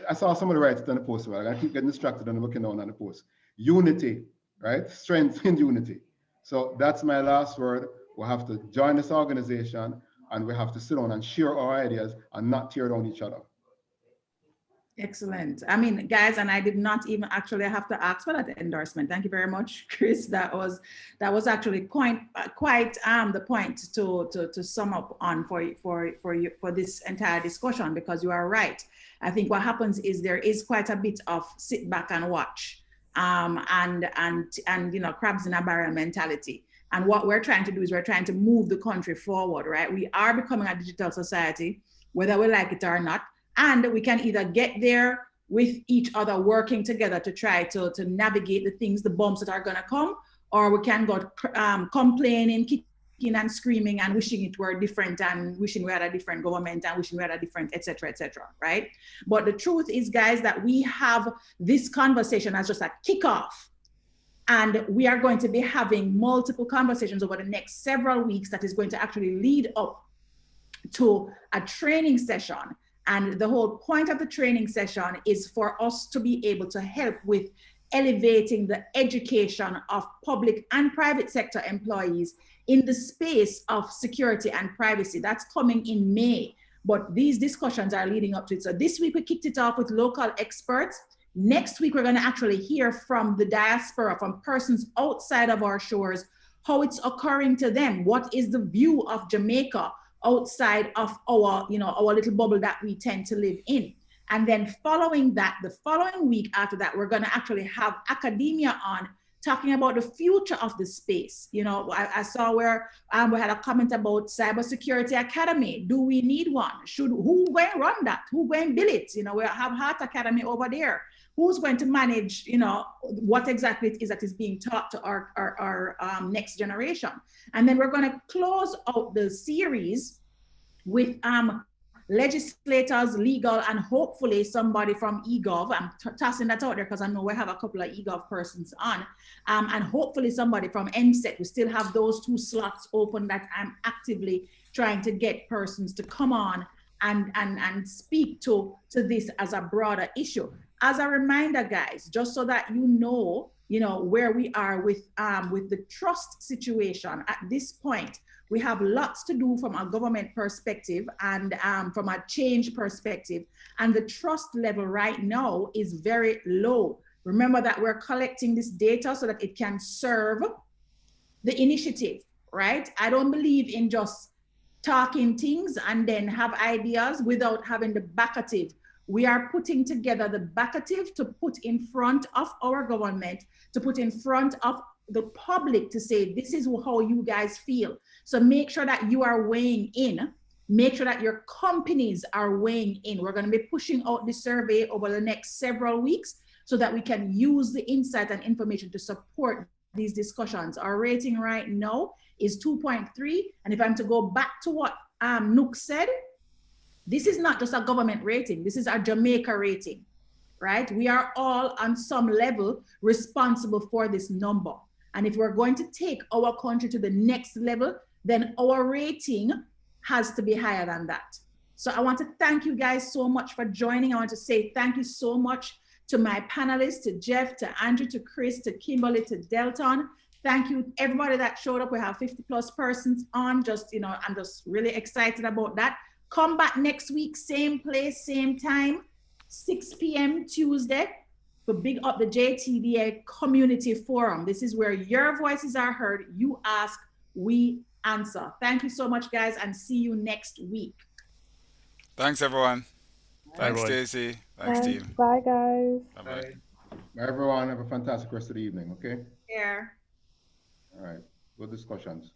I saw somebody write it on the post, well, I keep getting distracted and looking down on the post. Unity, right? Strength in unity. So that's my last word. We have to join this organization and we have to sit down and share our ideas and not tear down each other. Excellent. I mean, guys, and I did not even actually have to ask for that endorsement. Thank you very much, Chris. That was actually quite the point to sum up on for this entire discussion, because you are right. I think what happens is there is quite a bit of sit back and watch, and you know, crabs in a barrel mentality. And what we're trying to do is we're trying to move the country forward, right? We are becoming a digital society, whether we like it or not. And we can either get there with each other working together to try to navigate the things, the bumps that are going to come, or we can go complaining, kicking and screaming and wishing it were different, and wishing we had a different government, and wishing we had a different, etc., right? But the truth is, guys, that we have this conversation as just a kickoff. And we are going to be having multiple conversations over the next several weeks that is going to actually lead up to a training session. And the whole point of the training session is for us to be able to help with elevating the education of public and private sector employees in the space of security and privacy. That's coming in May, but these discussions are leading up to it. So this week we kicked it off with local experts. Next week, we're going to actually hear from the diaspora, from persons outside of our shores, how it's occurring to them. What is the view of Jamaica outside of our, you know, our little bubble that we tend to live in? And then following that, the following week after that, we're going to actually have academia on, talking about the future of the space. You know, I saw where we had a comment about cybersecurity academy. Do we need one? Who going to run that? Who going to build it? You know, we have Heart Academy over there. Who's going to manage, you know, what exactly it is that is being taught to our next generation? And then we're going to close out the series with legislators, legal, and hopefully somebody from eGov. I'm tossing that out there because I know we have a couple of eGov persons on, and hopefully somebody from MSET. We still have those 2 slots open that I'm actively trying to get persons to come on and speak to this as a broader issue. As a reminder, guys, just so that you know where we are with the trust situation at this point. We have lots to do from a government perspective and from a change perspective, and the trust level right now is very low. Remember that we're collecting this data so that it can serve the initiative, right? I don't believe in just talking things and then have ideas without having the backative. We are putting together the backative to put in front of our government, to put in front of the public to say, this is how you guys feel. So make sure that you are weighing in. Make sure that your companies are weighing in. We're going to be pushing out the survey over the next several weeks so that we can use the insight and information to support these discussions. Our rating right now is 2.3. And if I'm to go back to what Nooks said, this is not just a government rating. This is our Jamaica rating, right? We are all on some level responsible for this number. And if we're going to take our country to the next level, then our rating has to be higher than that. So I want to thank you guys so much for joining. I want to say thank you so much to my panelists, to Geoff, to Andrew, to Chris, to Kimberly, to Denton. Thank you, everybody that showed up. We have 50+ persons on. Just, I'm just really excited about that. Come back next week, same place, same time, 6 p.m. Tuesday, to big up the JTDA Community Forum. This is where your voices are heard. You ask, we answer. Thank you so much, guys, and see you next week. Thanks, everyone. Thanks, everyone. Stacey. Thanks, team. Bye, guys. Bye-bye. Bye, everyone. Have a fantastic rest of the evening, okay? Here. All right. Good discussions.